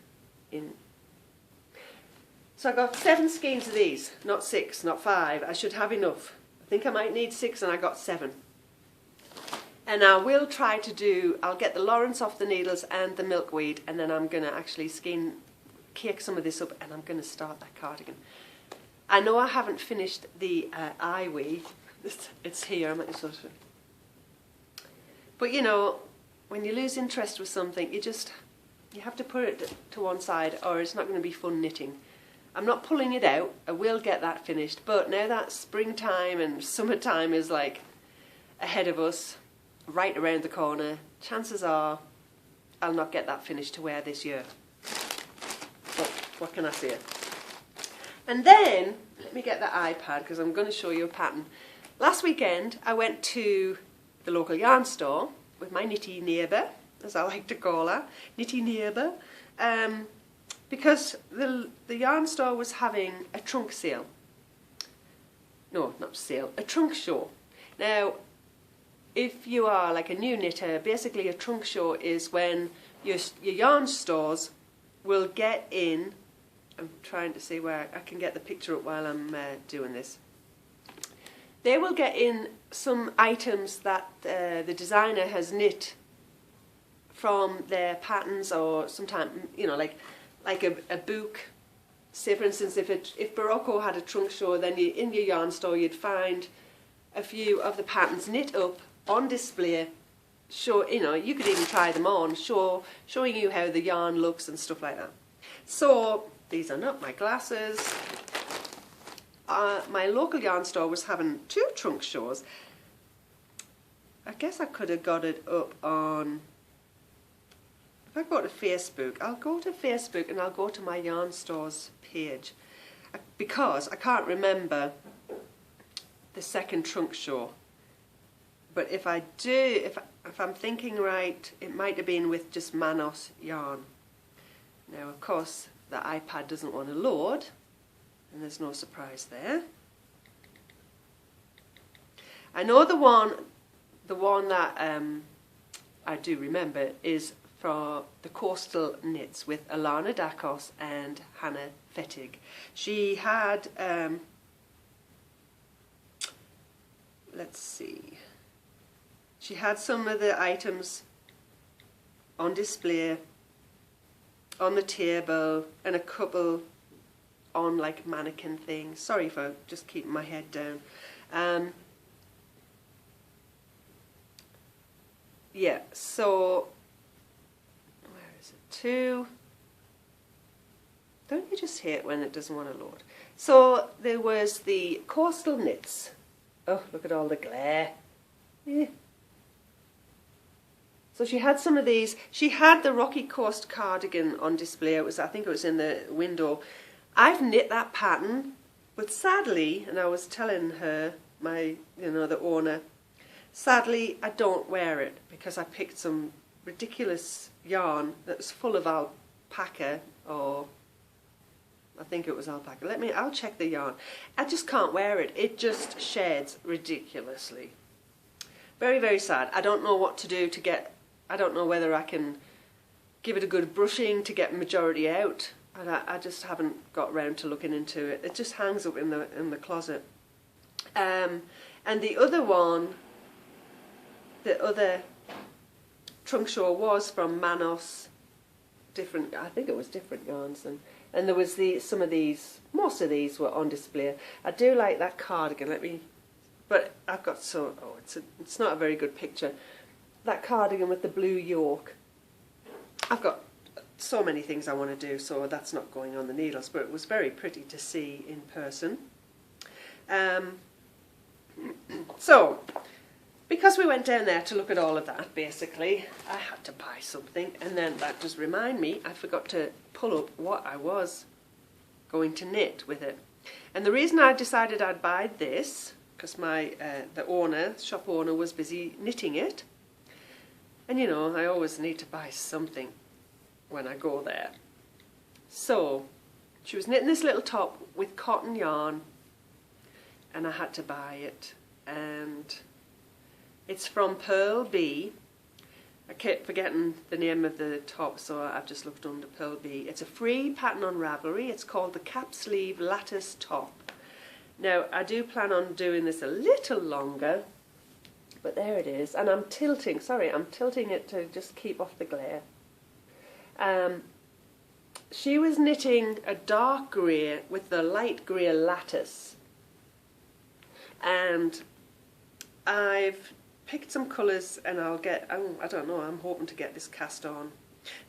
So I got 7 skeins of these, not 6, not 5. I should have enough. I think I might need 6, and I got 7. And I will try to do, I'll get the Lawrence off the needles and the milkweed, and then I'm going to actually cake some of this up, and I'm going to start that cardigan. I know I haven't finished the eye weave. It's here, I'm at this sort of. But you know, when you lose interest with something, you have to put it to one side, or it's not going to be fun knitting. I'm not pulling it out. I will get that finished. But now that springtime and summertime is like ahead of us, right around the corner, chances are I'll not get that finished to wear this year. But what can I say? And then, let me get the iPad because I'm going to show you a pattern. Last weekend I went to the local yarn store with my nitty neighbour, as I like to call her, nitty neighbour, because the yarn store was having a trunk sale. No, not sale, a trunk show. Now, if you are like a new knitter, basically a trunk show is when your yarn stores will get in. I'm trying to see where I can get the picture up while I'm doing this. They will get in some items that the designer has knit from their patterns, or sometimes, you know, like a book. Say for instance, if Barocco had a trunk show, then in your yarn store you'd find a few of the patterns knit up on display. You know, you could even try them on, showing you how the yarn looks and stuff like that. So these are not my glasses. My local yarn store was having 2 trunk shows. I guess I could have got it up on. If I go to Facebook, I'll go to Facebook and I'll go to my yarn store's page, because I can't remember the second trunk show. But if I do, if I'm thinking right, it might have been with just Manos yarn. Now, of course, the iPad doesn't want to load, and there's no surprise there. I know the one that I do remember is for the Coastal Knits with Alana Dakos and Hannah Fettig. She had, let's see, she had some of the items on display on the table, and a couple on like mannequin things. Sorry for just keeping my head down. Yeah, so where is it? 2. Don't you just hate when it doesn't want to load? So there was the Coastal Knits. Oh, look at all the glare. Yeah. So she had some of these. She had the Rocky Coast cardigan on display. I think it was in the window. I've knit that pattern, but sadly, and I was telling her, the owner, sadly I don't wear it because I picked some ridiculous yarn that was full of alpaca, or I think it was alpaca. I'll check the yarn. I just can't wear it. It just sheds ridiculously. Very, very sad. I don't know what to do to get. I don't know whether I can give it a good brushing to get majority out. And I just haven't got round to looking into it. It just hangs up in the closet. And the other one, the other trunk show was from Manos. I think it was different yarns, and there was some of these. Most of these were on display. I do like that cardigan. But I've got it's not a very good picture. That cardigan with the blue yoke. I've got so many things I want to do, so that's not going on the needles, but it was very pretty to see in person. So, because we went down there to look at all of that, basically, I had to buy something, and then that just reminded me, I forgot to pull up what I was going to knit with it. And the reason I decided I'd buy this, because the shop owner was busy knitting it, and you know, I always need to buy something when I go there. So, she was knitting this little top with cotton yarn, and I had to buy it, and it's from Pearl Bee. I kept forgetting the name of the top, so I've just looked under Pearl Bee. It's a free pattern on Ravelry. It's called the Cap Sleeve Lattice Top. Now, I do plan on doing this a little longer, but there it is. And I'm tilting it to just keep off the glare. She was knitting a dark grey with the light grey lattice. And I've picked some colours, and I don't know, I'm hoping to get this cast on.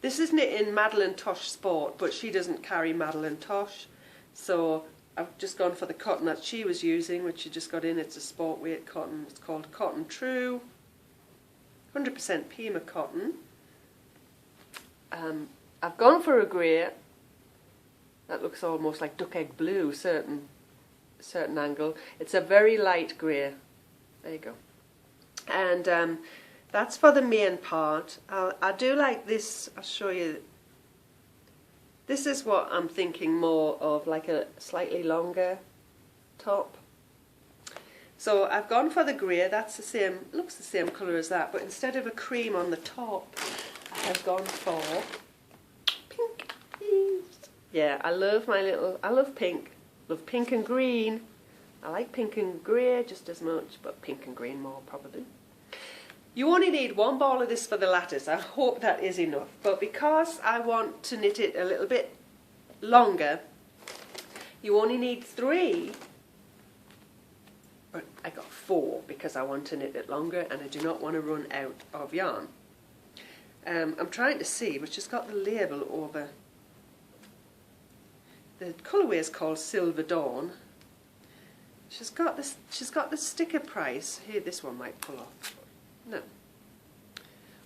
This is knit in Madeline Tosh Sport, but she doesn't carry Madeline Tosh, so I've just gone for the cotton that she was using, which she just got in. It's a sport weight cotton. It's called Cotton True, 100% Pima cotton. I've gone for a grey that looks almost like duck egg blue, certain angle. It's a very light grey. There you go. And that's for the main part. I do like this. I'll show you. This is what I'm thinking more of, like a slightly longer top. So I've gone for the grey. That's the same, looks the same colour as that, but instead of a cream on the top, I have gone for pink. Yeah, I love pink. Love pink and green. I like pink and grey just as much, but pink and green more probably. You only need one ball of this for the lattice. I hope that is enough. But because I want to knit it a little bit longer, you only need 3. But I got 4 because I want to knit it longer and I do not want to run out of yarn. I'm trying to see, but she's got the label over. The colourway is called Silver Dawn. She's got the sticker price. Here, this one might pull off. No.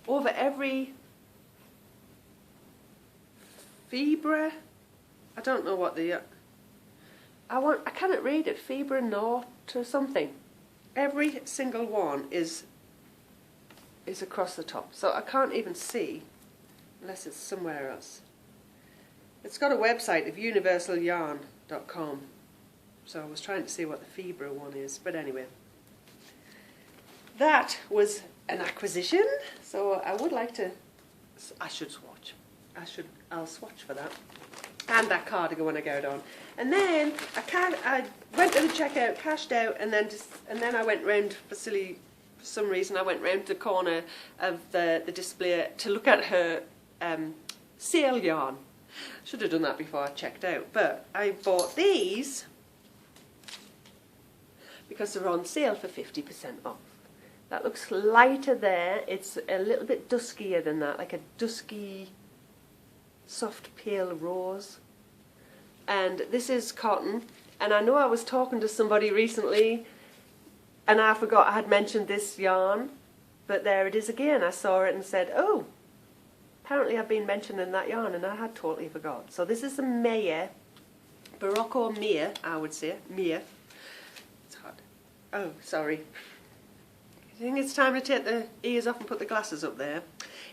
Over every fibra, I don't know what the I cannot read it. Fibra naught or something. Every single one is across the top, so I can't even see unless it's somewhere else. It's got a website of universalyarn.com. So I was trying to see what the Fibra one is, but anyway. That was an acquisition, so I would like to, I should swatch. I'll swatch for that. And that cardigan when I go on. And then I went to the checkout, cashed out, and then I went round for some reason I went round to the corner of the display to look at her sale yarn. Should have done that before I checked out, but I bought these because they're on sale for 50% off. That looks lighter there. It's a little bit duskier than that, like a dusky, soft pale rose. And this is cotton. And I know I was talking to somebody recently and I forgot I had mentioned this yarn, but there it is again. I saw it and said, oh, apparently I've been mentioning that yarn and I had totally forgot. So this is the Maya, Barocco Mia, I would say, Mia. It's hot. Oh, sorry. I think it's time to take the ears off and put the glasses up there.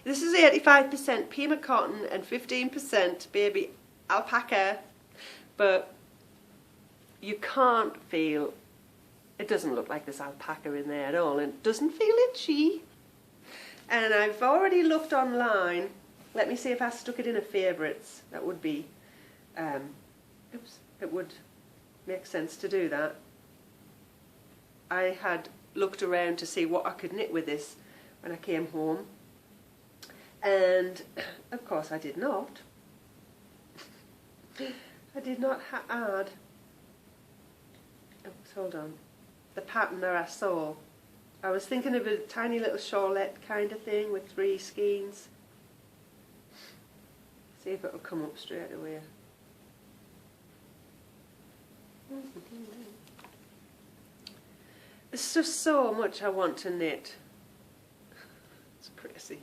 This is 85% Pima cotton and 15% baby alpaca, but you can't feel, it doesn't look like there's alpaca in there at all, and it doesn't feel itchy. And I've already looked online. Let me see if I stuck it in a favourites. That would be, it would make sense to do that. I had looked around to see what I could knit with this when I came home, and of course I did not. I did not add, hold on, the pattern that I saw. I was thinking of a tiny little shawlette kind of thing with 3 skeins. See if it'll come up straight away. There's just so much I want to knit. It's crazy.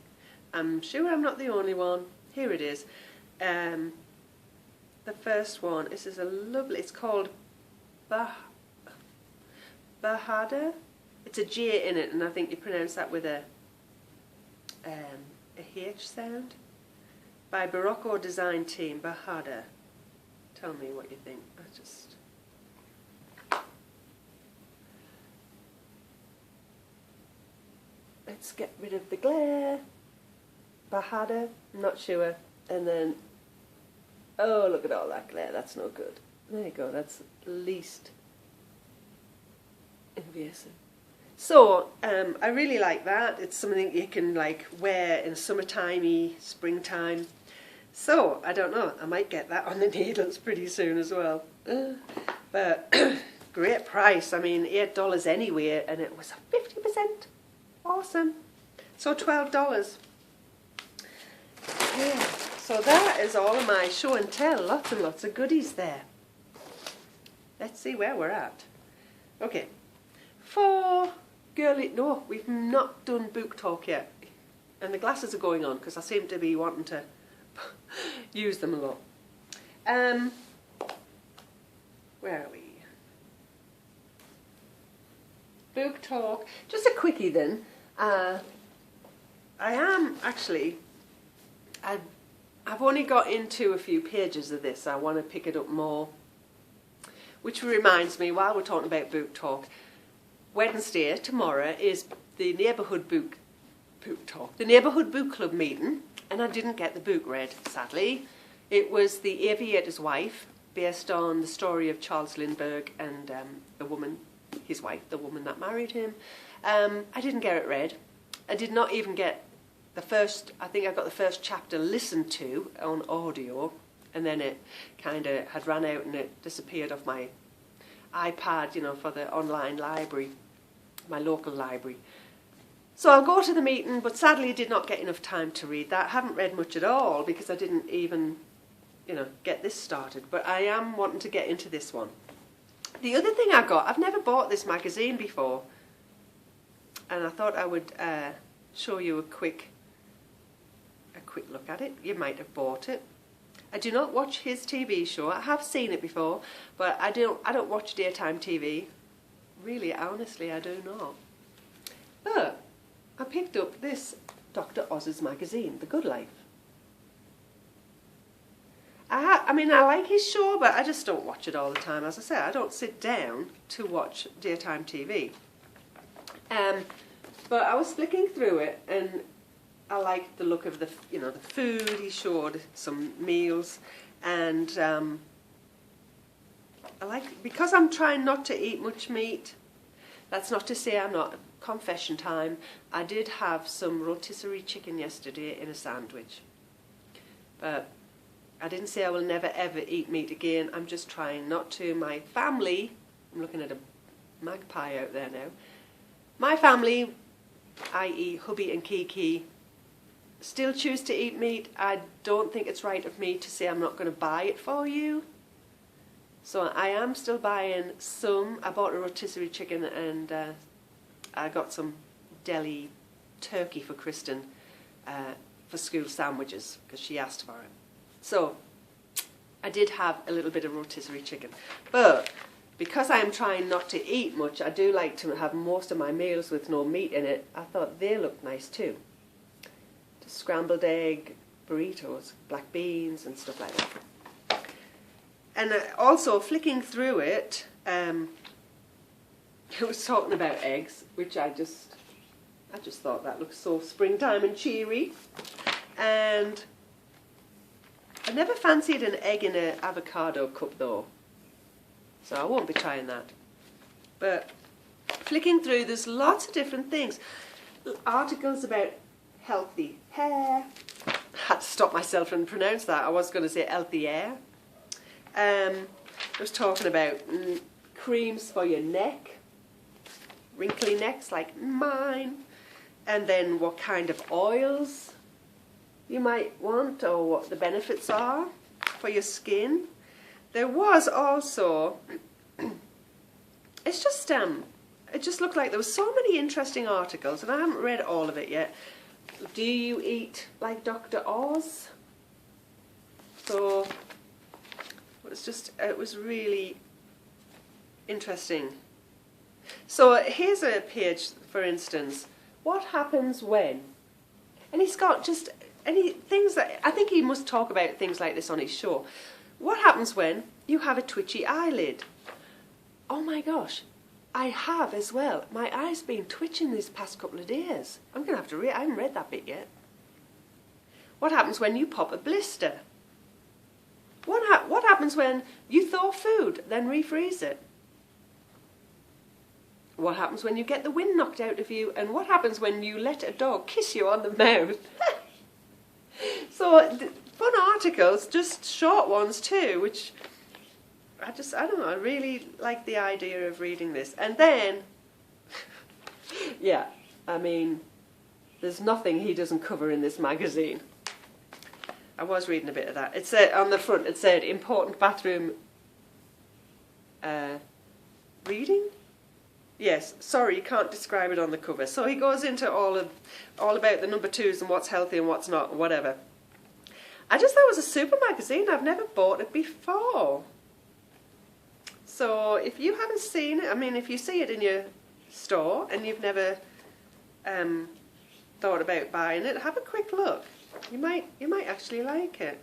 I'm sure I'm not the only one. Here it is. The first one. This is a lovely. It's called Bahada. It's a J in it, and I think you pronounce that with a H sound. By Barocco Design Team, Bahada. Tell me what you think. Let's get rid of the glare. Bahada, I'm not sure. And then, oh, look at all that glare. That's no good. There you go. That's least invasive. So, I really like that. It's something you can like wear in summertimey, springtime. So, I don't know. I might get that on the needles pretty soon as well. But great price. I mean, $8 anyway, and it was 50%. Awesome. So $12. Yeah. So that is all of my show and tell. Lots and lots of goodies there. Let's see where we're at. Okay. For girly, no, we've not done book talk yet. And the glasses are going on because I seem to be wanting to use them a lot. Where are we? Book talk. Just a quickie then. I am actually, I've only got into a few pages of this. I want to pick it up more. Which reminds me, while we're talking about book talk, Wednesday, tomorrow, is the neighbourhood book talk, the neighbourhood book club meeting, and I didn't get the book read, sadly. It was The Aviator's Wife, based on the story of Charles Lindbergh and the woman, his wife, the woman that married him. I didn't get it read. I did not even get the first, I think I got the first chapter listened to on audio, and then it kind of had run out and it disappeared off my iPad, you know, for the online library, my local library. So I'll go to the meeting, but sadly I did not get enough time to read that. I haven't read much at all because I didn't even, you know, get this started. But I am wanting to get into this one. The other thing I got, I've never bought this magazine before, and I thought I would show you a quick look at it. You might have bought it. I do not watch his TV show. I have seen it before, but I don't watch daytime TV. Really, honestly, I do not. But I picked up this Dr. Oz's magazine, The Good Life. I mean, I like his show, but I just don't watch it all the time. As I say, I don't sit down to watch daytime TV. But I was flicking through it, and I liked the look of the, you know, the food. He showed some meals, and I like, because I'm trying not to eat much meat. That's not to say I'm not. Confession time. I did have some rotisserie chicken yesterday in a sandwich, but I didn't say I will never ever eat meat again. I'm just trying not to. My family, I'm looking at a magpie out there now. My family, i.e. hubby and Kiki, still choose to eat meat. I don't think it's right of me to say I'm not going to buy it for you. So I am still buying some. I bought a rotisserie chicken, and I got some deli turkey for Kristen for school sandwiches because she asked for it. So I did have a little bit of rotisserie chicken. But because I am trying not to eat much, I do like to have most of my meals with no meat in it. I thought they looked nice too. Scrambled egg, burritos, black beans and stuff like that. And also flicking through it, it was talking about eggs, which I just thought that looked so springtime and cheery. And I never fancied an egg in an avocado cup though, so I won't be trying that. But flicking through, there's lots of different things. Articles about healthy hair. I had to stop myself and pronounce that. I was going to say healthy hair. I was talking about creams for your neck, wrinkly necks like mine, and then what kind of oils you might want or what the benefits are for your skin. There was also, it just looked like there was so many interesting articles, and I haven't read all of it yet. Do you eat like Dr. Oz? So it was really interesting. So here's a page, for instance. What happens when? And he's got just any things that, I think he must talk about things like this on his show. What happens when you have a twitchy eyelid? Oh my gosh, I have as well. My eye's been twitching these past couple of days. I'm going to have to read, I haven't read that bit yet. What happens when you pop a blister? What happens when you thaw food, then refreeze it? What happens when you get the wind knocked out of you? And what happens when you let a dog kiss you on the mouth? So, fun articles, just short ones too, which I don't know, I really like the idea of reading this. And then, yeah, I mean, there's nothing he doesn't cover in this magazine. I was reading a bit of that. It said on the front, it said important bathroom reading? Yes, sorry, you can't describe it on the cover. So he goes into all about the number 2s and what's healthy and what's not, whatever. I just thought it was a super magazine. I've never bought it before. So if you haven't seen it, I mean, if you see it in your store and you've never thought about buying it, have a quick look. You might actually like it.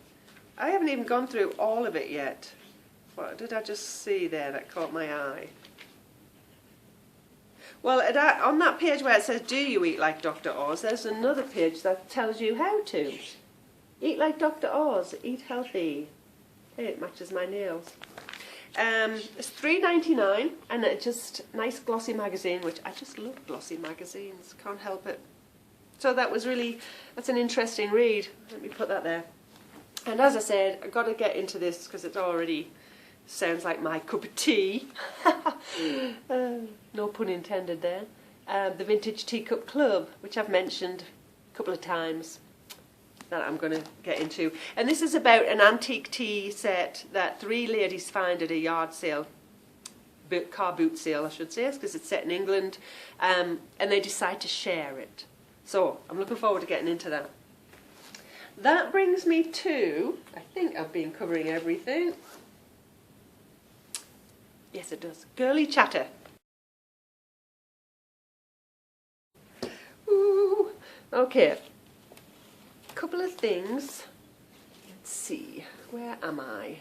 I haven't even gone through all of it yet. What did I just see there that caught my eye? Well, on that page where it says, do you eat like Dr. Oz, there's another page that tells you how to. Eat like Dr. Oz, eat healthy. Hey, it matches my nails. It's $3.99 and it's just nice glossy magazine, which I just love glossy magazines, can't help it. So that's an interesting read. Let me put that there. And as I said, I've got to get into this because it already sounds like my cup of tea. No pun intended there. The Vintage Teacup Club, which I've mentioned a couple of times, that I'm going to get into. And this is about an antique tea set that 3 ladies find at a yard sale, car boot sale I should say, because it's set in England, and they decide to share it. So I'm looking forward to getting into that. That brings me to, I think I've been covering everything. Yes, it does. Girly chatter. Ooh. Okay. Couple of things. Let's see. Where am I?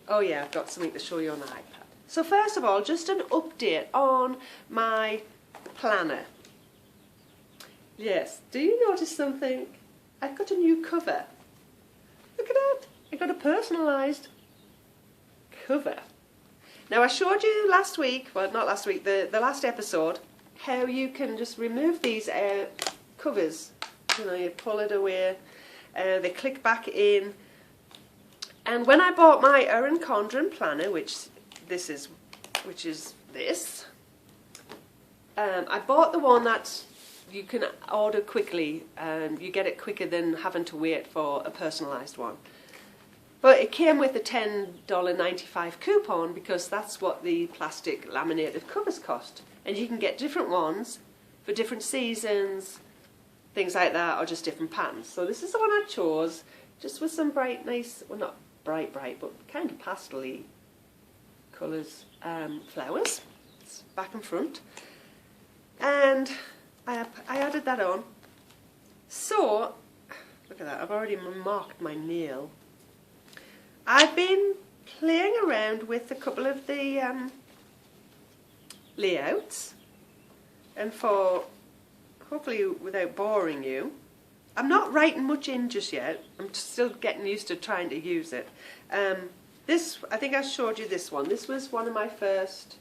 Oh yeah, I've got something to show you on the iPad. So first of all, just an update on my planner. Yes, do you notice something? I've got a new cover. Look at that. I got a personalised cover. Now I showed you last week, well not last week, the last episode, how you can just remove these covers. You know, you pull it away, they click back in. And when I bought my Erin Condren planner, which is this, I bought the one that you can order quickly, and you get it quicker than having to wait for a personalised one. But it came with a $10.95 coupon because that's what the plastic laminated covers cost. And you can get different ones for different seasons, things like that, or just different patterns. So this is the one I chose, just with some bright, nice, well not bright, but kind of pastel-y colours, flowers. It's back and front. And I added that on. So, look at that, I've already marked my nail. I've been playing around with a couple of the layouts, and for, hopefully without boring you, I'm not writing much in just yet. I'm still getting used to trying to use it. This, I think I showed you this one. This was one of my first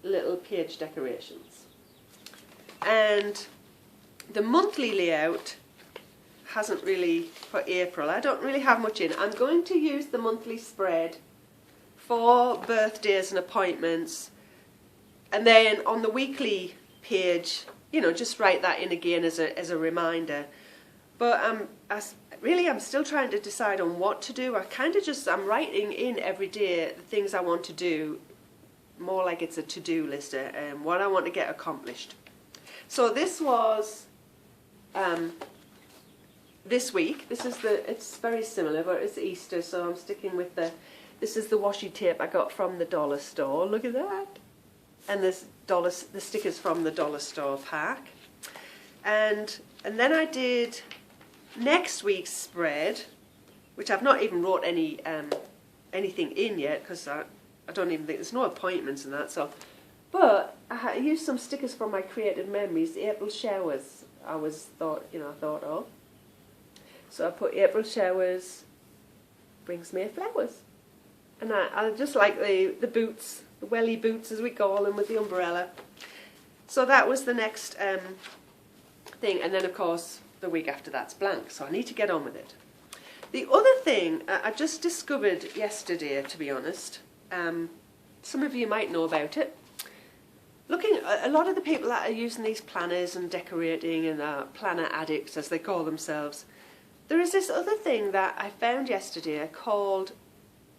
little page decorations. And the monthly layout hasn't really, for April, I don't really have much in. I'm going to use the monthly spread for birthdays and appointments, and then on the weekly page, you know, just write that in again as a reminder. But I'm still trying to decide on what to do. I'm writing in every day the things I want to do, more like it's a to-do list, and what I want to get accomplished. So this was this week. It's very similar, but it's Easter, so I'm sticking with this is the washi tape I got from the dollar store. Look at that. And the stickers from the dollar store pack. And then I did next week's spread, which I've not even wrote anything in yet, because I don't even think there's no appointments in that. So, but I used some stickers from my creative memories. April showers I thought of. So I put April showers brings May flowers, and I just like the boots, the welly boots as we call them, with the umbrella. So that was the next thing, and then of course the week after that's blank, so I need to get on with it. The other thing I just discovered yesterday, to be honest, some of you might know about it. Looking at a lot of the people that are using these planners and decorating and planner addicts, as they call themselves, there is this other thing that I found yesterday called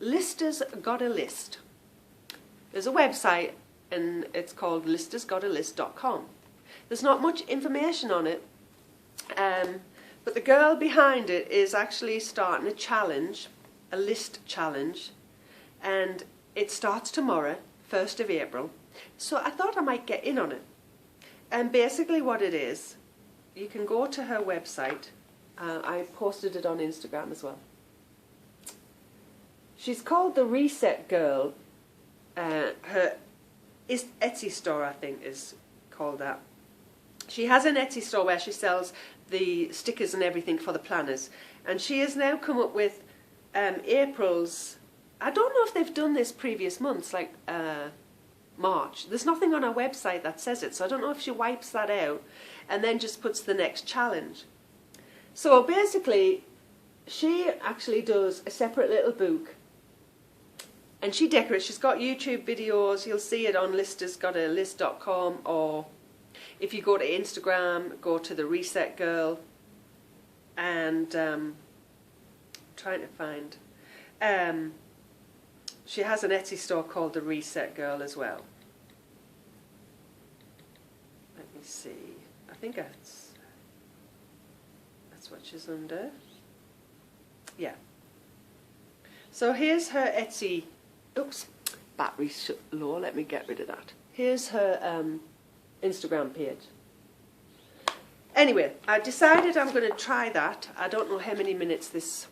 Listers Got a List. There's a website and it's called listersgotalist.com. There's not much information on it, but the girl behind it is actually starting a challenge, a list challenge, and it starts tomorrow, 1st of April. So I thought I might get in on it. And basically what it is, you can go to her website. I posted it on Instagram as well. She's called the Reset Girl. Her Etsy store, I think, is called that. She has an Etsy store where she sells the stickers and everything for the planners. And she has now come up with April's, I don't know if they've done this previous months, like March. There's nothing on her website that says it, so I don't know if she wipes that out and then just puts the next challenge. So basically, she actually does a separate little book, and she decorates. She's got YouTube videos. You'll see it on listersgotalist.com, or if you go to Instagram, go to the Reset Girl, and trying to find. She has an Etsy store called the Reset Girl as well. Let me see. I think that's what she's under. Yeah. So here's her Etsy. Oops, battery's low. Let me get rid of that. Here's her Instagram page. Anyway, I decided I'm going to try that. I don't know how many minutes this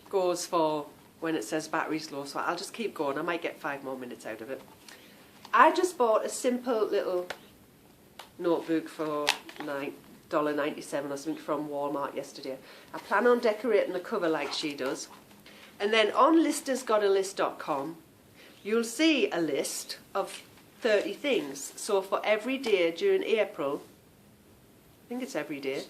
goes for when it says battery's low, so I'll just keep going. I might get 5 more minutes out of it. I just bought a simple little notebook for $9.97 or something from Walmart yesterday. I plan on decorating the cover like she does. And then on listersgotalist.com, you'll see a list of 30 things. So for every day during April, I think it's every day,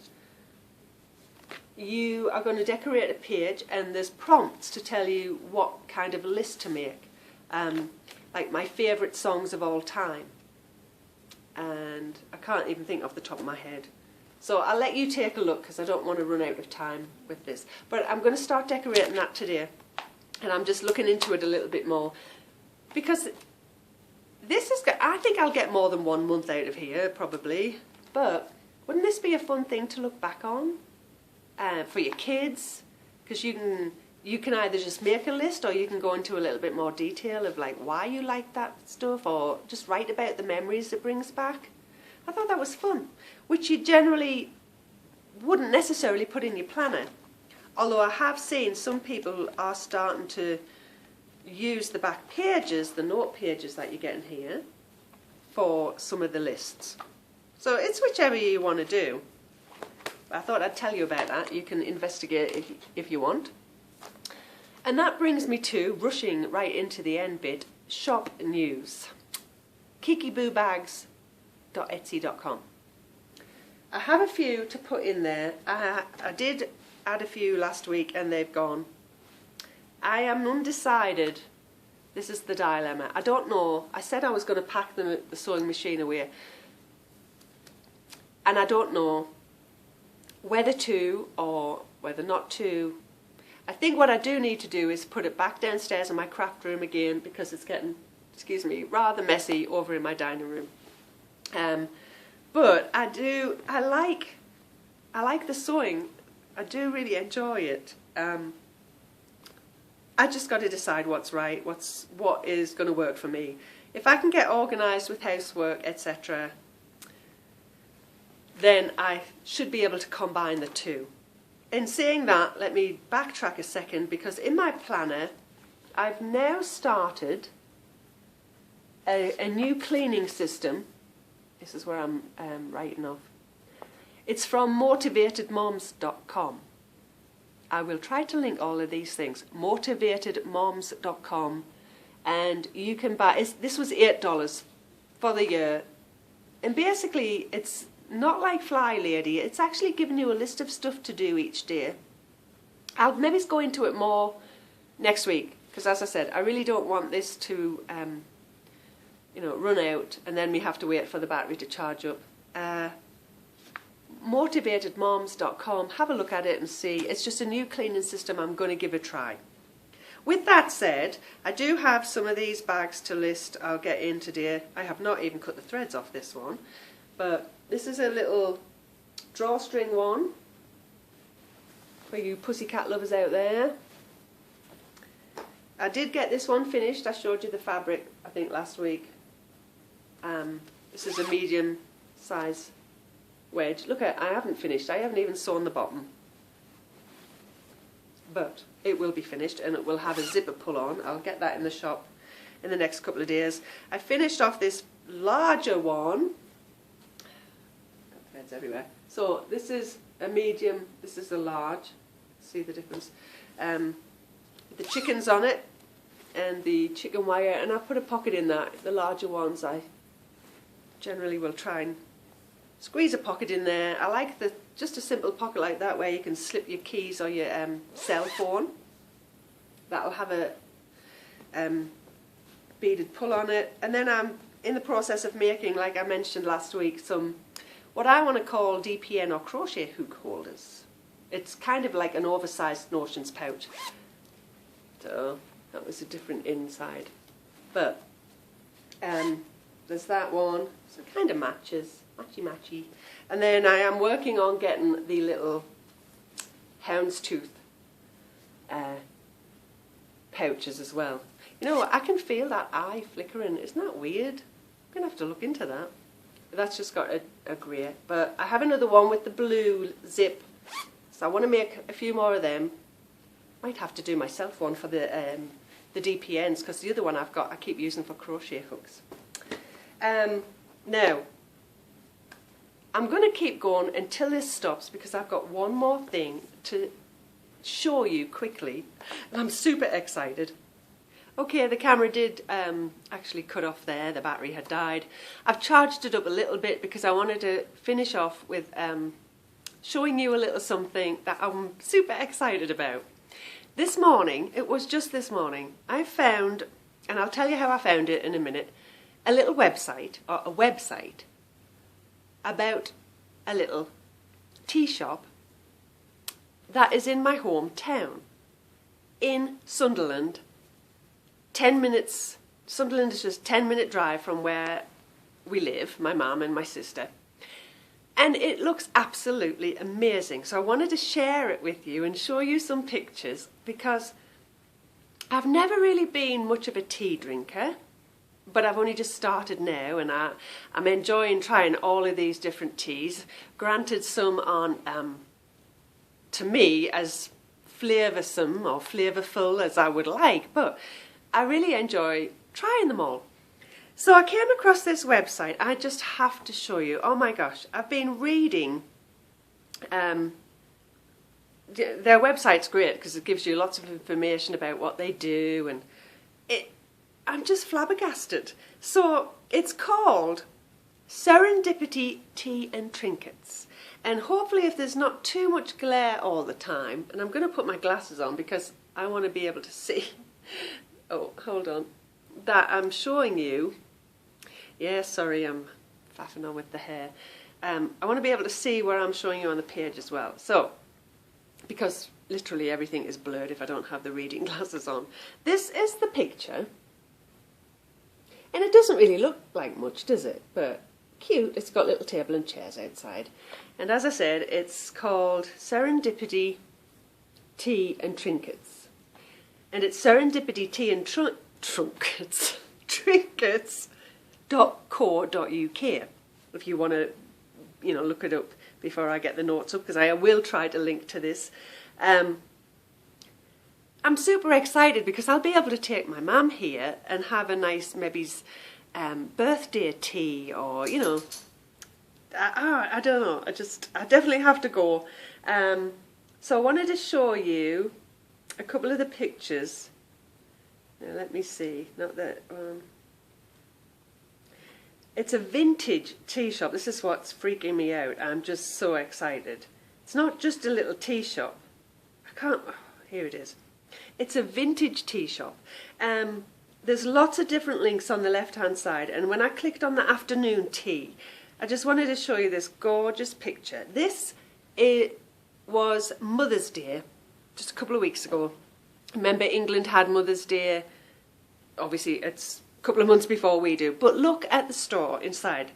you are going to decorate a page, and there's prompts to tell you what kind of a list to make. Like my favourite songs of all time. And I can't even think off the top of my head. So I'll let you take a look, because I don't want to run out of time with this. But I'm going to start decorating that today. And I'm just looking into it a little bit more. Because this is, I think I'll get more than 1 month out of here, probably. But wouldn't this be a fun thing to look back on? For your kids? Because you can either just make a list, or you can go into a little bit more detail of like why you like that stuff, or just write about the memories it brings back. I thought that was fun, which you generally wouldn't necessarily put in your planner. Although I have seen some people are starting to use the back pages, the note pages that you get in here, for some of the lists. So it's whichever you want to do. I thought I'd tell you about that. You can investigate if you want. And that brings me to, rushing right into the end bit, shop news. kikiboobags.etsy.com. I have a few to put in there. I did add a few last week and they've gone. I am undecided. This is the dilemma. I don't know. I said I was going to pack the sewing machine away. And I don't know whether to or whether not to. I think what I do need to do is put it back downstairs in my craft room again because it's getting, excuse me, rather messy over in my dining room. But I like the sewing. I do really enjoy it. I just got to decide what's right, what is going to work for me. If I can get organised with housework, etc., then I should be able to combine the two. In saying that, let me backtrack a second, because in my planner I've now started a new cleaning system. This is where I'm writing off. It's from motivatedmoms.com. I will try to link all of these things. motivatedmoms.com, and you can buy, this was $8 for the year, and basically it's not like Fly Lady, it's actually giving you a list of stuff to do each day. I'll maybe go into it more next week, because as I said, I really don't want this to run out and then we have to wait for the battery to charge up. Motivatedmoms.com, have a look at it and see. It's just a new cleaning system I'm going to give a try. With that said, I do have some of these bags to list I'll get in today. I have not even cut the threads off this one, but this is a little drawstring one for you pussycat lovers out there. I did get this one finished. I showed you the fabric, I think, last week. This is a medium size wedge. Look, I haven't finished. I haven't even sewn the bottom. But it will be finished and it will have a zipper pull on. I'll get that in the shop in the next couple of days. I finished off this larger one. Threads everywhere. So this is a medium, this is a large. See the difference? The chickens on it and the chicken wire, and I put a pocket in that. The larger ones I generally will try and squeeze a pocket in there. I like just a simple pocket like that where you can slip your keys or your cell phone. That'll have a beaded pull on it. And then I'm in the process of making, like I mentioned last week, some what I want to call DPN or crochet hook holders. It's kind of like an oversized notions pouch. So that was a different inside. But there's that one. So it kind of matches. Matchy-matchy. And then I am working on getting the little houndstooth pouches as well. You know what, I can feel that eye flickering. Isn't that weird? I'm going to have to look into that. That's just got a grey. But I have another one with the blue zip. So I want to make a few more of them. Might have to do myself one for the DPNs, because the other one I've got I keep using for crochet hooks. Now, I'm going to keep going until this stops, because I've got one more thing to show you quickly, and I'm super excited. Okay, the camera did actually cut off there, the battery had died. I've charged it up a little bit because I wanted to finish off with showing you a little something that I'm super excited about. This morning, it was just this morning, I found, and I'll tell you how I found it in a minute, a little website, or a website, about a little tea shop that is in my hometown, in Sunderland. 10 minutes, Sunderland is just a 10-minute drive from where we live, my mum and my sister. And it looks absolutely amazing. So I wanted to share it with you and show you some pictures, because I've never really been much of a tea drinker, but I've only just started now, and I'm enjoying trying all of these different teas. Granted, some aren't, to me, as flavoursome or flavourful as I would like, but I really enjoy trying them all. So I came across this website. I just have to show you. Oh my gosh, I've been reading. Their website's great because it gives you lots of information about what they do, and I'm just flabbergasted. So it's called Serendipity Tea and Trinkets. And hopefully, if there's not too much glare all the time, and I'm going to put my glasses on because I want to be able to see. Oh, hold on. That I'm showing you. Yeah, sorry, I'm faffing on with the hair. I want to be able to see where I'm showing you on the page as well. So, because literally everything is blurred if I don't have the reading glasses on. This is the picture. And it doesn't really look like much, does it? But cute. It's got little table and chairs outside. And as I said, it's called Serendipity Tea and Trinkets. And it's Serendipity Tea and Trinkets. Trinkets.co.uk if you want to, look it up before I get the notes up, because I will try to link to this. I'm super excited because I'll be able to take my mum here and have a nice maybe birthday tea, or I don't know. I definitely have to go. So I wanted to show you a couple of the pictures. Now let me see. Not that. It's a vintage tea shop. This is what's freaking me out. I'm just so excited. It's not just a little tea shop. Here it is. It's a vintage tea shop. There's lots of different links on the left hand side, and when I clicked on the afternoon tea, I just wanted to show you this gorgeous picture. This was Mother's Day just a couple of weeks ago. Remember, England had Mother's Day. Obviously it's a couple of months before we do, but look at the store inside.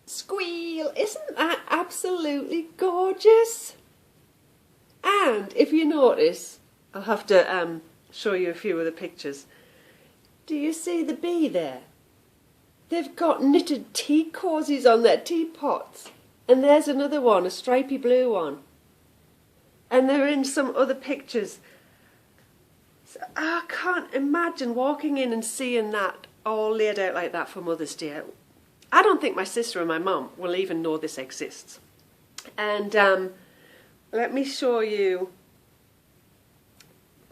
Squeal! Isn't that absolutely gorgeous? And if you notice, I'll have to show you a few of the pictures. Do you see the bee there? They've got knitted tea cozies on their teapots. And there's another one, a stripy blue one. And they're in some other pictures. So I can't imagine walking in and seeing that all laid out like that for Mother's Day. I don't think my sister and my mum will even know this exists. And let me show you.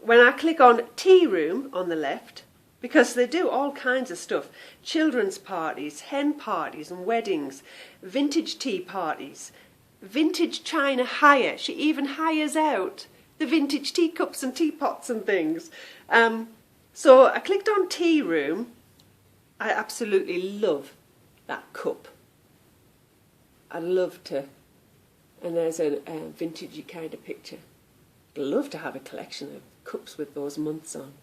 When I click on Tea Room on the left, because they do all kinds of stuff. Children's parties, hen parties and weddings, vintage tea parties, vintage china hire. She even hires out the vintage teacups and teapots and things. So I clicked on Tea Room. I absolutely love that cup. I'd love to. And there's a vintagey kind of picture. I'd love to have a collection of cups with those months on.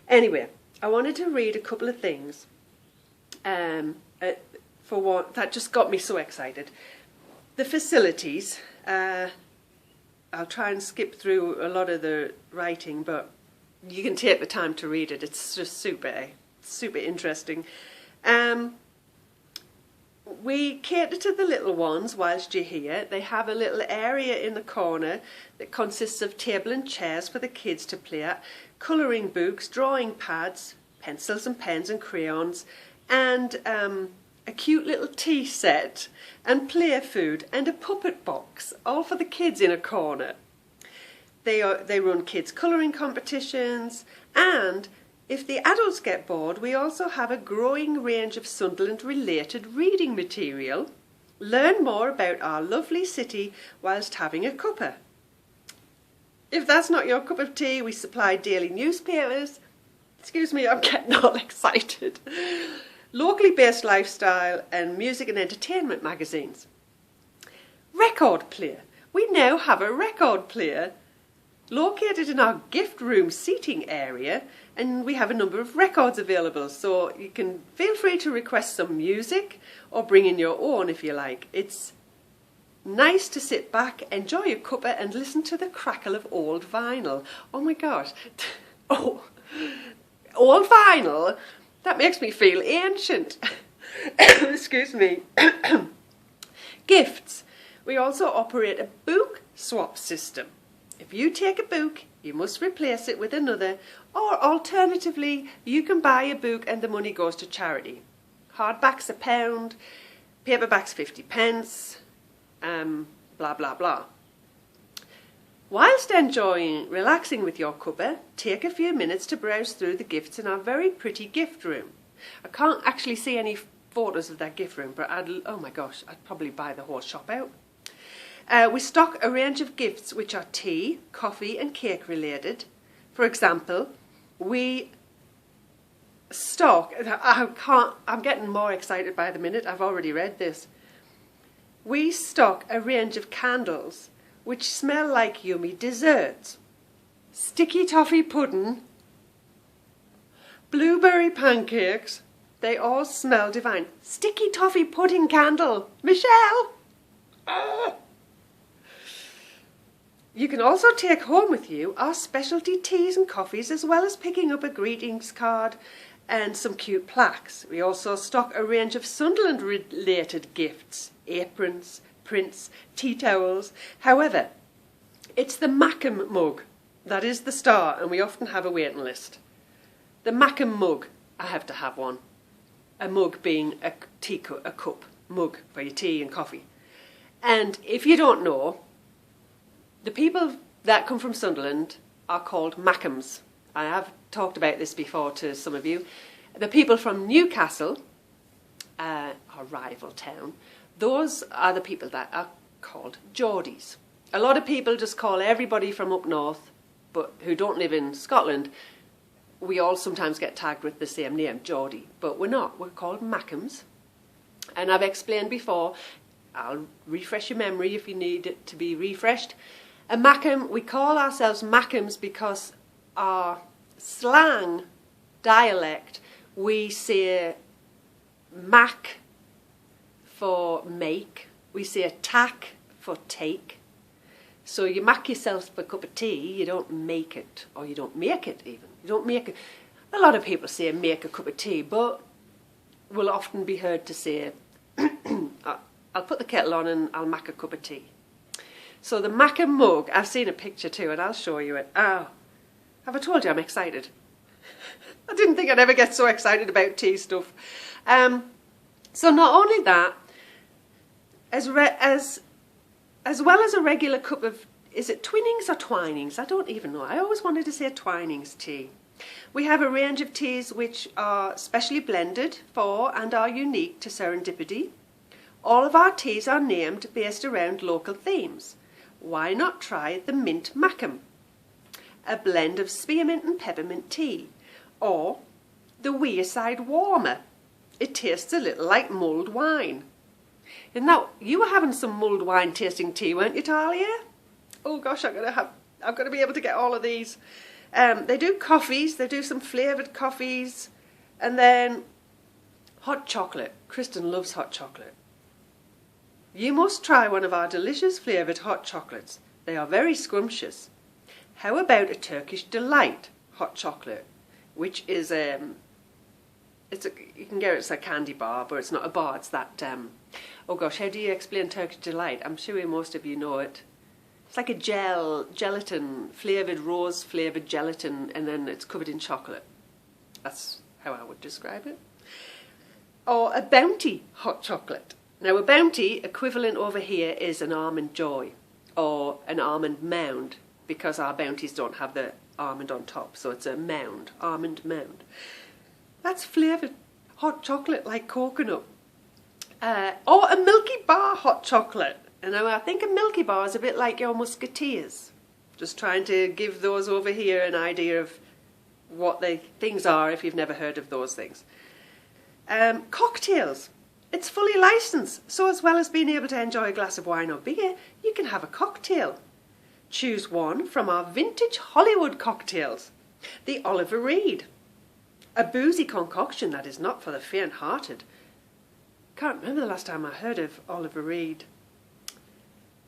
Anyway, I wanted to read a couple of things for what that just got me so excited. The facilities, I'll try and skip through a lot of the writing, but you can take the time to read it. It's just super interesting. We cater to the little ones whilst you're here. They have a little area in the corner that consists of table and chairs for the kids to play at, colouring books, drawing pads, pencils and pens and crayons, and a cute little tea set and play food and a puppet box, all for the kids in a corner. They run kids' colouring competitions, and if the adults get bored, we also have a growing range of Sunderland-related reading material. Learn more about our lovely city whilst having a cuppa. If that's not your cup of tea, we supply daily newspapers. Excuse me, I'm getting all excited. Locally based lifestyle and music and entertainment magazines. Record player. We now have a record player located in our gift room seating area, and we have a number of records available, so you can feel free to request some music or bring in your own if you like. It's nice to sit back, enjoy a cuppa and listen to the crackle of old vinyl. Oh my gosh. Oh, old vinyl? That makes me feel ancient. Excuse me. Gifts. We also operate a book swap system. If you take a book, you must replace it with another, or alternatively, you can buy a book and the money goes to charity. Hardbacks £1, paperbacks 50p, blah blah blah. Whilst relaxing with your cuppa, take a few minutes to browse through the gifts in our very pretty gift room. I can't actually see any photos of that gift room, but oh my gosh, I'd probably buy the whole shop out. We stock a range of gifts which are tea, coffee and cake related. For example, we stock, I'm getting more excited by the minute, I've already read this. We stock a range of candles which smell like yummy desserts. Sticky toffee pudding, blueberry pancakes, they all smell divine. Sticky toffee pudding candle, Michelle! You can also take home with you our specialty teas and coffees, as well as picking up a greetings card and some cute plaques. We also stock a range of Sunderland related gifts, aprons, prints, tea towels. However, it's the Mackem mug that is the star, and we often have a waiting list. The Mackem mug, I have to have one. A mug being a cup mug for your tea and coffee. And if you don't know, the people that come from Sunderland are called Mackems. I have talked about this before to some of you. The people from Newcastle, our rival town, those are the people that are called Geordies. A lot of people just call everybody from up north, but who don't live in Scotland, we all sometimes get tagged with the same name, Geordie, but we're not. We're called Mackems. And I've explained before, I'll refresh your memory if you need it to be refreshed. A Mackem, we call ourselves Mackems because our slang dialect, we say mac for make, we say tack for take. So you mac yourself a cup of tea, you don't make it, or you don't make it even. You don't make it. A lot of people say make a cup of tea, but will often be heard to say, I'll put the kettle on and I'll mac a cup of tea. So the Mackem mug, I've seen a picture too, and I'll show you it. Oh, have I told you I'm excited? I didn't think I'd ever get so excited about tea stuff. So not only that, as well as a regular cup of, is it Twinings or Twinings? I don't even know. I always wanted to say Twinings tea. We have a range of teas which are specially blended for and are unique to serendipity. All of our teas are named based around local themes. Why not try the Mint Mackem, a blend of spearmint and peppermint tea, or the Wearside Warmer. It tastes a little like mulled wine. And now, you were having some mulled wine tasting tea, weren't you, Talia? Oh gosh, I'm gonna be able to get all of these. They do coffees, they do some flavoured coffees, and then hot chocolate. Kristen loves hot chocolate. You must try one of our delicious flavoured hot chocolates. They are very scrumptious. How about a Turkish Delight hot chocolate, which is you can get it's a candy bar, but it's not a bar. It's that oh gosh, how do you explain Turkish Delight? I'm sure most of you know it. It's like a gelatin flavoured, rose flavoured gelatin, and then it's covered in chocolate. That's how I would describe it. Or a Bounty hot chocolate. Now a Bounty equivalent over here is an Almond Joy or an Almond Mound, because our Bounties don't have the almond on top, so it's a mound, almond mound. That's flavoured hot chocolate like coconut. Or a Milky Bar hot chocolate. And now I think a Milky Bar is a bit like your Musketeers. Just trying to give those over here an idea of what the things are if you've never heard of those things. Cocktails. It's fully licensed, so as well as being able to enjoy a glass of wine or beer, you can have a cocktail. Choose one from our vintage Hollywood cocktails. The Oliver Reed. A boozy concoction that is not for the faint-hearted. Can't remember the last time I heard of Oliver Reed.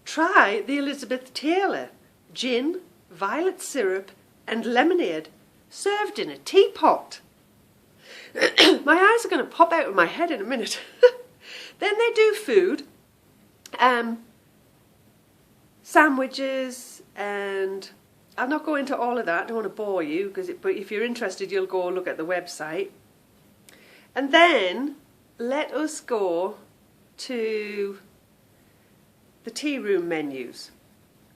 Try the Elizabeth Taylor. Gin, violet syrup and lemonade served in a teapot. My eyes are going to pop out of my head in a minute. Then they do food, sandwiches, and I'll not go into all of that. I don't want to bore you, but if you're interested, you'll go look at the website. And then let us go to the tea room menus.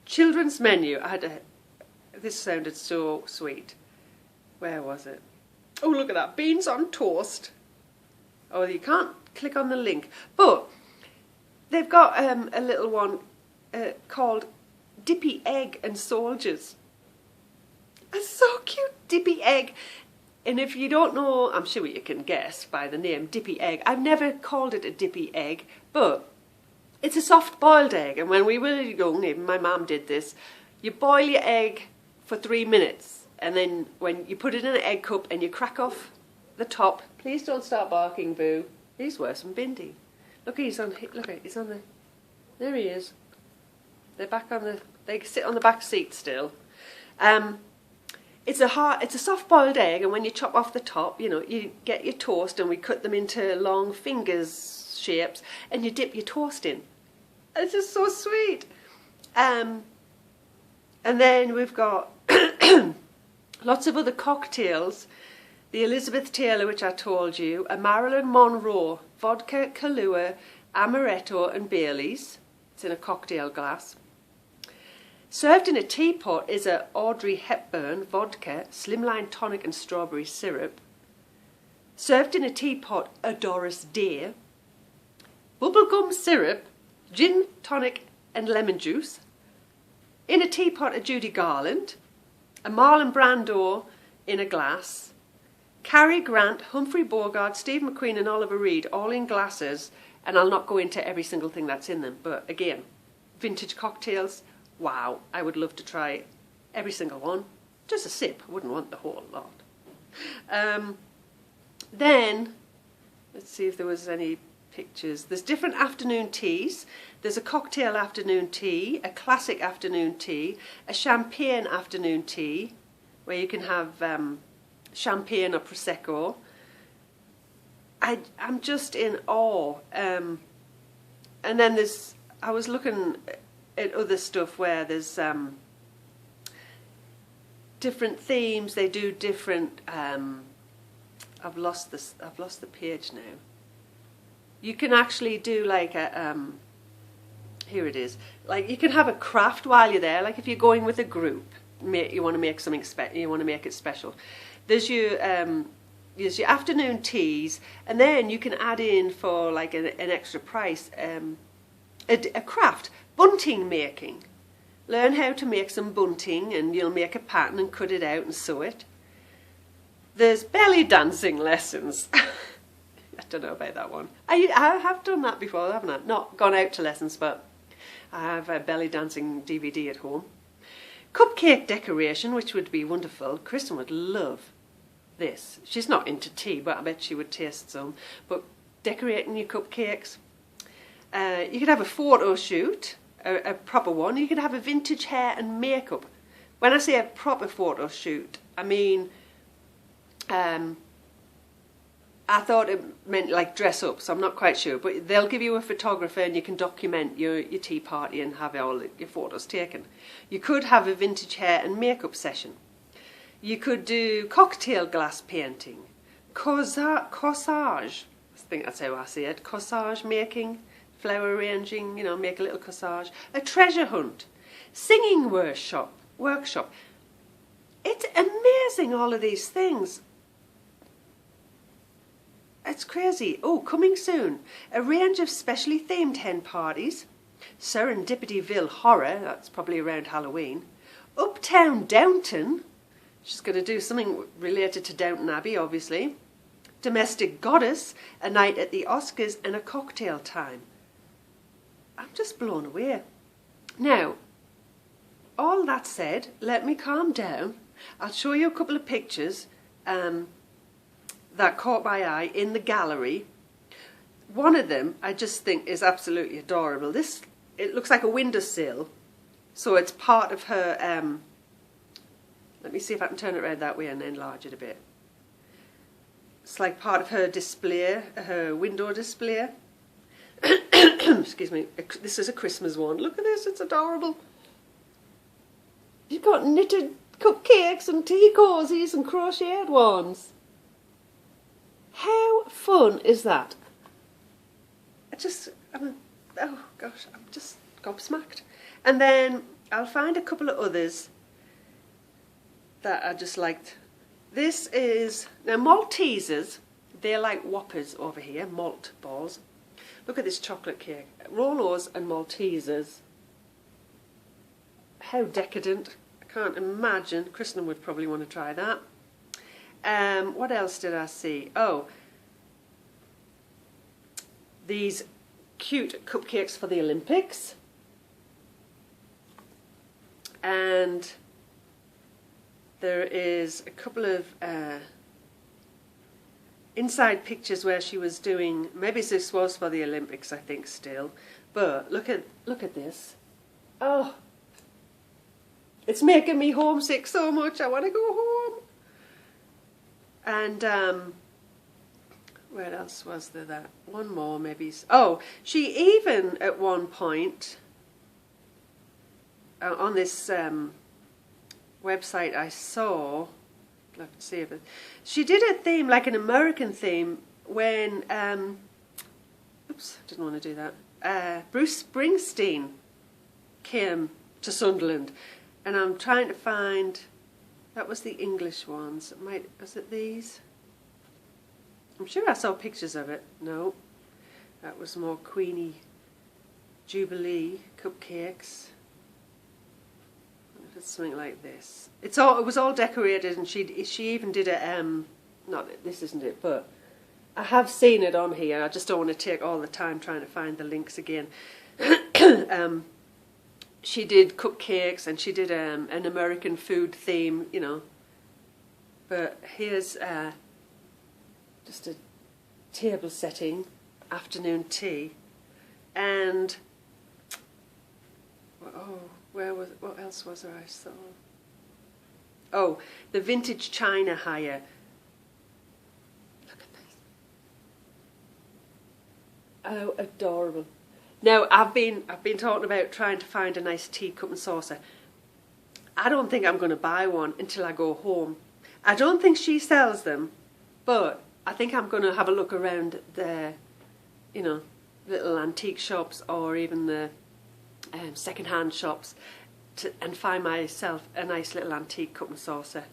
Children's menu. This sounded so sweet. Where was it? Oh, look at that. Beans on toast. Oh, you can't click on the link. But they've got a little one called Dippy Egg and Soldiers. It's so cute. Dippy Egg. And if you don't know, I'm sure you can guess by the name, dippy egg. I've never called it a dippy egg, but it's a soft boiled egg. And when we were young, even my mum did this, you boil your egg for 3 minutes. And then when you put it in an egg cup and you crack off the top, please don't start barking, Boo. He's worse than Bindi. Look, he's on the, there he is. They're back on the, they sit on the back seat still. It's a soft-boiled egg, and when you chop off the top, you know, you get your toast, and we cut them into long fingers shapes, and you dip your toast in. It's just so sweet. And then we've got lots of other cocktails. The Elizabeth Taylor, which I told you, a Marilyn Monroe, vodka, Kahlua, amaretto and Baileys. It's in a cocktail glass. Served in a teapot is a Audrey Hepburn vodka, slimline tonic and strawberry syrup. Served in a teapot, a Doris Day. Bubblegum syrup, gin, tonic and lemon juice. In a teapot, a Judy Garland. A Marlon Brando in a glass. Cary Grant, Humphrey Bogart, Steve McQueen and Oliver Reed, all in glasses. And I'll not go into every single thing that's in them, but again, vintage cocktails. Wow, I would love to try every single one. Just a sip, I wouldn't want the whole lot. Then, let's see if there was any pictures. There's different afternoon teas. There's a cocktail afternoon tea, a classic afternoon tea, a champagne afternoon tea, where you can have champagne or Prosecco. I'm just in awe. And then there's, I was looking at other stuff where there's different themes. They do different. I've lost the page now. You can actually do like a. Here it is. Like you can have a craft while you're there. Like if you're going with a group, you want to make something you want to make it special. There's your afternoon teas, and then you can add in for like an extra price a craft. Bunting making. Learn how to make some bunting and you'll make a pattern and cut it out and sew it. There's belly dancing lessons. I don't know about that one. I have done that before, haven't I? Not gone out to lessons, but I have a belly dancing DVD at home. Cupcake decoration, which would be wonderful. Kristen would love this. She's not into tea, but I bet she would taste some. But decorating your cupcakes. You could have a photo shoot. A proper one. You could have a vintage hair and makeup. When I say a proper photo shoot, I mean, I thought it meant like dress up, so I'm not quite sure. But they'll give you a photographer and you can document your tea party and have all your photos taken. You could have a vintage hair and makeup session. You could do cocktail glass painting, corsage. I think that's how I say it. Corsage making. Flower arranging, you know, make a little corsage. A treasure hunt. Singing workshop. It's amazing, all of these things. It's crazy. Oh, coming soon. A range of specially themed hen parties. Serendipityville horror. That's probably around Halloween. Uptown Downton. She's going to do something related to Downton Abbey, obviously. Domestic goddess. A night at the Oscars and a cocktail time. I'm just blown away. Now, all that said, let me calm down. I'll show you a couple of pictures that caught my eye in the gallery. One of them I just think is absolutely adorable. This, it looks like a windowsill, so it's part of her, let me see if I can turn it around that way and enlarge it a bit. It's like part of her display, her window display. Excuse me, this is a Christmas one. Look at this, it's adorable. You've got knitted cupcakes and tea cozies and crocheted ones. How fun is that? Oh gosh, I'm just gobsmacked. And then I'll find a couple of others that I just liked. This is, now Maltesers, they're like Whoppers over here, malt balls. Look at this chocolate cake. Rolos and Maltesers. How decadent. I can't imagine. Kristen would probably want to try that. What else did I see? Oh, these cute cupcakes for the Olympics. And there is a couple of inside pictures where she was doing, maybe this was for the Olympics, I think still, but look at this. Oh, it's making me homesick so much. I want to go home. And where else was there? That one more maybe. Oh, she even at one point on this website I saw, let's see if it, she did a theme, like an American theme, when oops, didn't want to do that. Bruce Springsteen came to Sunderland, and I'm trying to find, that was the English ones. Was it these? I'm sure I saw pictures of it. No, that was more Queenie Jubilee cupcakes. It's something like this. It was all decorated, and she even did a not this isn't it, but I have seen it on here. I just don't want to take all the time trying to find the links again. She did cupcakes, and she did an American food theme, you know. But here's just a table setting, afternoon tea, and oh, what else was there I saw? Oh, the vintage china hire. Look at this. Oh, adorable. Now, I've been talking about trying to find a nice teacup and saucer. I don't think I'm going to buy one until I go home. I don't think she sells them, but I think I'm going to have a look around the, you know, little antique shops or even the second-hand shops and find myself a nice little antique cup and saucer.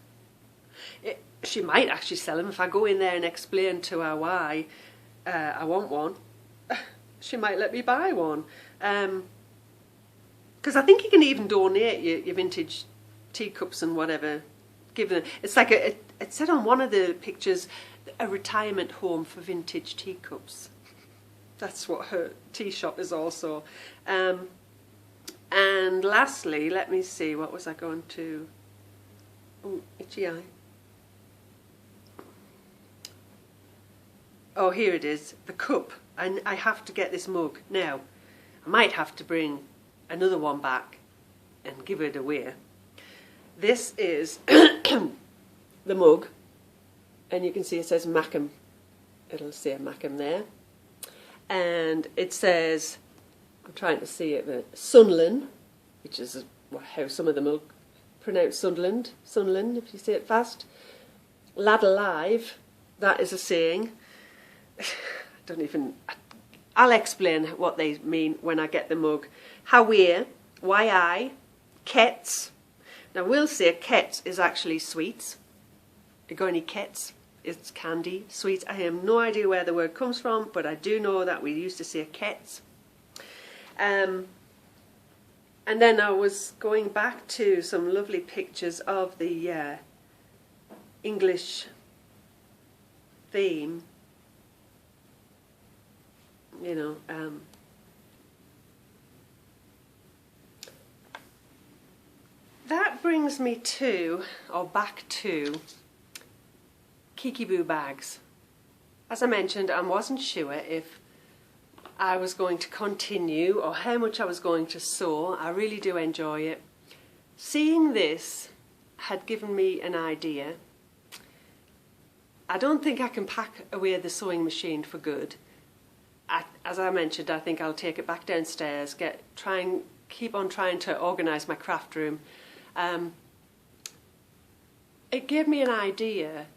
She might actually sell them if I go in there and explain to her why I want one. She might let me buy one. Because I think you can even donate your vintage teacups and whatever. It's like it said on one of the pictures, a retirement home for vintage teacups. That's what her tea shop is also. And lastly, let me see, what was I going to... Oh, itchy eye. Oh, here it is, the cup. I have to get this mug. Now, I might have to bring another one back and give it away. This is the mug, and you can see it says Mackham. It'll say Mackham there. And it says, I'm trying to see it, but Sunderland, which is how some of them will pronounce Sunderland, if you say it fast. Lad alive, that is a saying. I'll explain what they mean when I get the mug. However, why Kets. Now we'll say Kets is actually sweets. You got any Kets? It's candy, sweets. I have no idea where the word comes from, but I do know that we used to say Kets. And then I was going back to some lovely pictures of the English theme. You know, that brings me to, or back to, Kiki Boo bags. As I mentioned, I wasn't sure if I was going to continue or how much I was going to sew. I really do enjoy it. Seeing this had given me an idea. I don't think I can pack away the sewing machine for good. As I mentioned, I think I'll take it back downstairs, keep on trying to organise my craft room. It gave me an idea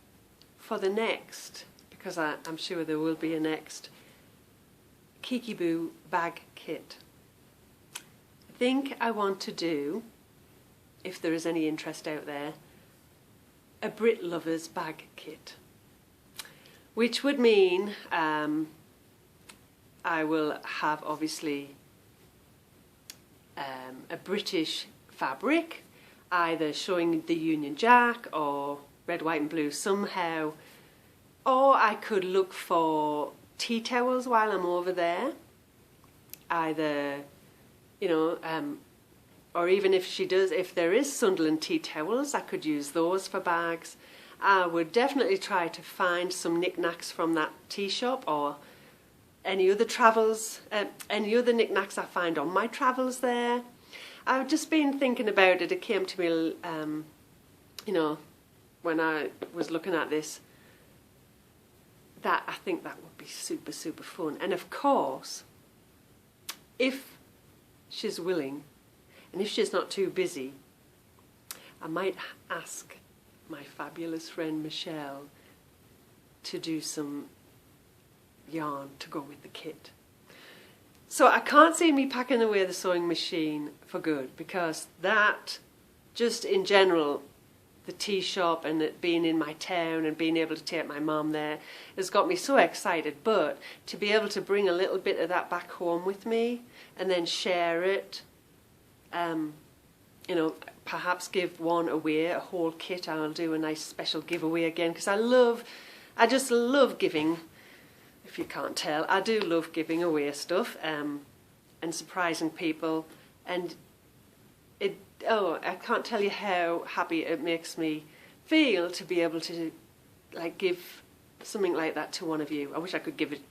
for the next, because I'm sure there will be a next, Kiki Boo bag kit. I think I want to do, if there is any interest out there, a Brit Lovers bag kit, which would mean I will have obviously a British fabric, either showing the Union Jack or red, white and blue somehow. Or I could look for tea towels while I'm over there. Either, you know, or even if there is Sunderland tea towels, I could use those for bags. I would definitely try to find some knickknacks from that tea shop, or any other knickknacks I find on my travels there. I've just been thinking about it. It came to me, you know, when I was looking at this, that I think that would be super, super fun. And of course, if she's willing, and if she's not too busy, I might ask my fabulous friend Michelle to do some yarn to go with the kit. So I can't see me packing away the sewing machine for good, because that, just in general, the tea shop and it being in my town and being able to take my mum there has got me so excited. But to be able to bring a little bit of that back home with me and then share it, you know, perhaps give one away, a whole kit. I'll do a nice special giveaway again, because I just love giving. If you can't tell, I do love giving away stuff and surprising people, and I can't tell you how happy it makes me feel to be able to like give something like that to one of you. I wish I could give it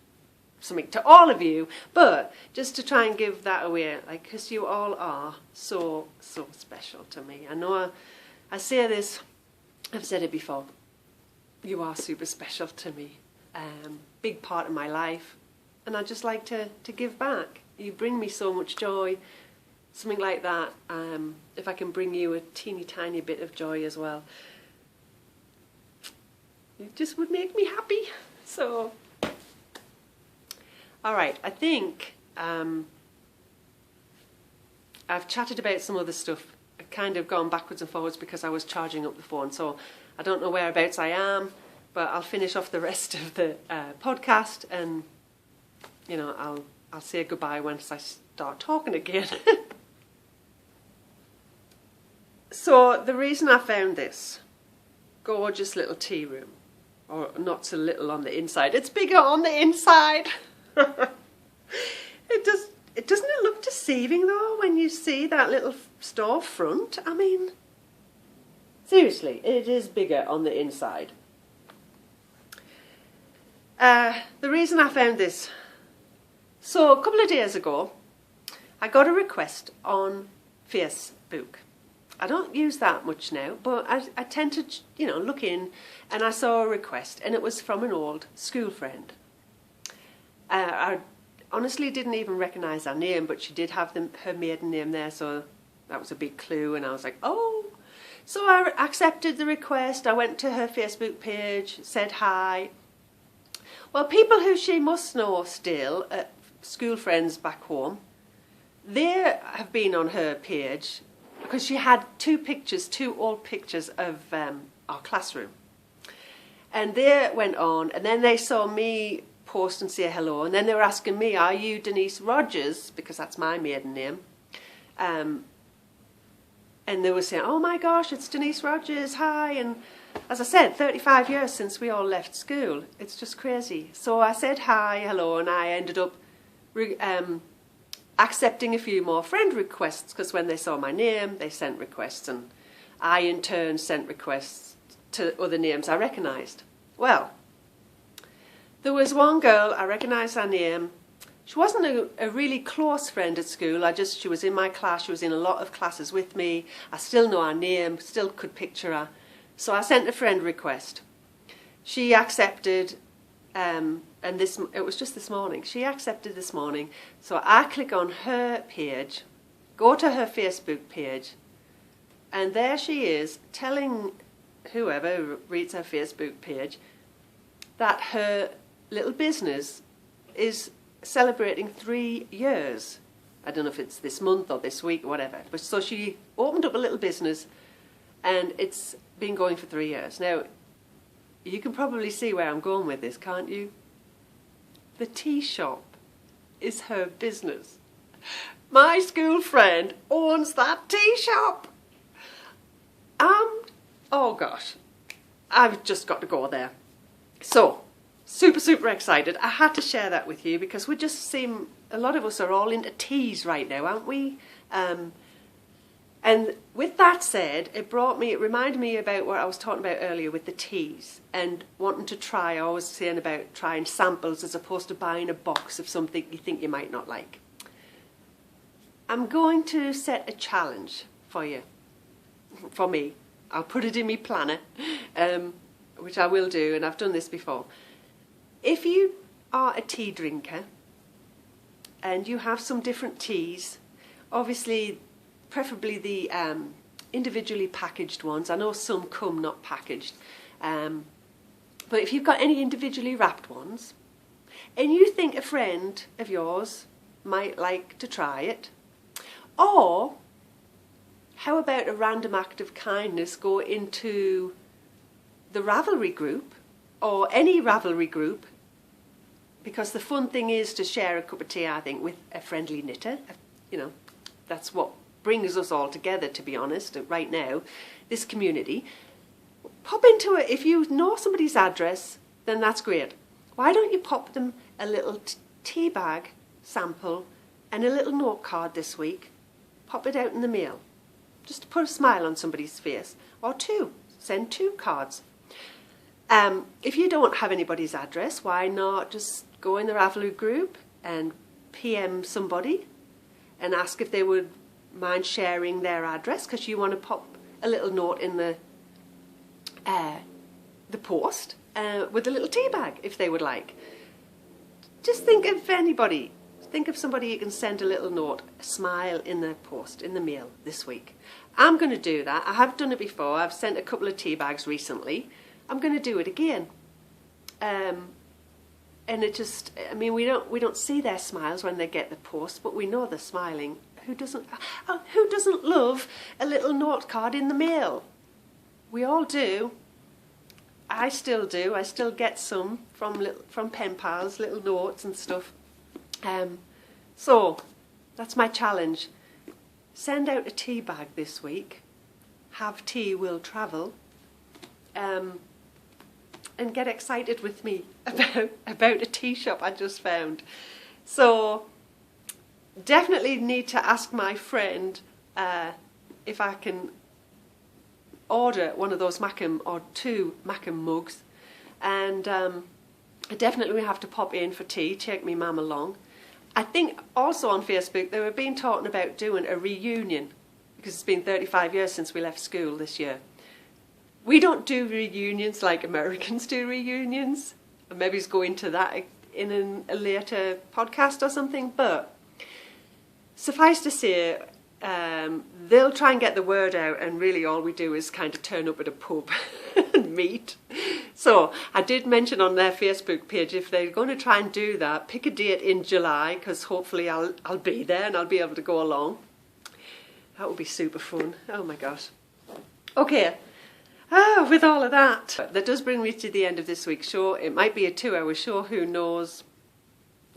something to all of you, but just to try and give that away, like, because you all are so special to me. I know I say this, I've said it before, you are super special to me. Big part of my life, and I just like to give back. You bring me so much joy, something like that. If I can bring you a teeny tiny bit of joy as well, it just would make me happy. So, alright, I think I've chatted about some other stuff. I've kind of gone backwards and forwards because I was charging up the phone, so I don't know whereabouts I am. But I'll finish off the rest of the podcast, and you know, I'll say goodbye once I start talking again. So the reason I found this gorgeous little tea room, or not so little on the inside, it's bigger on the inside. Doesn't it look deceiving though when you see that little store front? I mean, seriously, it is bigger on the inside. The reason I found this, so a couple of days ago I got a request on Facebook. I don't use that much now, but I tend to, you know, look in, and I saw a request, and it was from an old school friend. I honestly didn't even recognise her name, but she did have her maiden name there, so that was a big clue, and I was like, oh. So I accepted the request. I went to her Facebook page, said hi. Well, people who she must know still, school friends back home, they have been on her page because she had two old pictures of our classroom. And they went on, and then they saw me post and say hello, and then they were asking me, are you Denise Rogers? Because that's my maiden name. And they were saying, oh my gosh, it's Denise Rogers, hi. And as I said, 35 years since we all left school. It's just crazy. So I said hi, hello, and I ended up accepting a few more friend requests, because when they saw my name, they sent requests, and I in turn sent requests to other names I recognised. Well, there was one girl, I recognised her name. She wasn't a really close friend at school. She was in my class, she was in a lot of classes with me. I still know her name, still could picture her. So I sent a friend request. She accepted, and it was just this morning. She accepted this morning. So I click on her page, go to her Facebook page, and there she is telling whoever reads her Facebook page that her little business is celebrating 3 years. I don't know if it's this month or this week or whatever. But so she opened up a little business, and it's been going for 3 years. Now, you can probably see where I'm going with this, can't you? The tea shop is her business. My school friend owns that tea shop. Oh gosh. I've just got to go there. So, super excited. I had to share that with you because we just seem, a lot of us are all into teas right now, aren't we? And with that said, it reminded me about what I was talking about earlier with the teas and wanting to try. I was saying about trying samples as opposed to buying a box of something you think you might not like. I'm going to set a challenge for you, for me. I'll put it in my planner, which I will do, and I've done this before. If you are a tea drinker and you have some different teas, obviously preferably the individually packaged ones. I know some come not packaged, but if you've got any individually wrapped ones and you think a friend of yours might like to try it, or how about a random act of kindness, go into the Ravelry group or any Ravelry group, because the fun thing is to share a cup of tea, I think, with a friendly knitter. You know, that's what brings us all together, to be honest, right now, this community. Pop into it. If you know somebody's address, then that's great. Why don't you pop them a little tea bag sample and a little note card this week? Pop it out in the mail, just to put a smile on somebody's face. Or two, send 2 cards. If you don't have anybody's address, why not just go in the Ravelry group and PM somebody and ask if they would mind sharing their address, because you want to pop a little note in the post with a little tea bag if they would like. Just think of anybody. Think of somebody you can send a little note, a smile in the post, in the mail this week. I'm going to do that. I have done it before. I've sent a couple of tea bags recently. I'm going to do it again. And it just, I mean, we don't see their smiles when they get the post, but we know they're smiling. Who doesn't love a little note card in the mail? We all do. I still do. I still get some from pen pals, little notes and stuff. So that's my challenge. Send out a tea bag this week. Have tea will travel. And get excited with me about a tea shop I just found. So definitely need to ask my friend if I can order one of those Mackem or 2 Mackem mugs, and I definitely have to pop in for tea, take me mum along. I think also on Facebook they were been talking about doing a reunion, because it's been 35 years since we left school this year. We don't do reunions like Americans do reunions. And maybe go into that in a later podcast or something. But suffice to say, they'll try and get the word out, and really all we do is kind of turn up at a pub and meet. So I did mention on their Facebook page, if they're going to try and do that, pick a date in July, because hopefully I'll be there and I'll be able to go along. That would be super fun. Oh my gosh. Okay. With all of that does bring me to the end of this week's show. It might be a 2-hour show, who knows.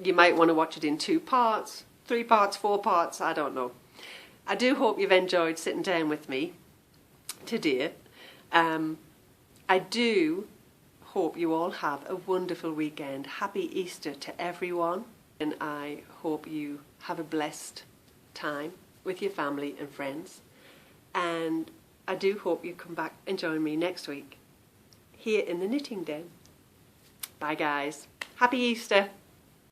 You might want to watch it in 2 parts, 3 parts, 4 parts, I don't know. I do hope you've enjoyed sitting down with me today. I do hope you all have a wonderful weekend. Happy Easter to everyone, and I hope you have a blessed time with your family and friends. And I do hope you come back and join me next week here in the Knitting Den. Bye guys. Happy Easter.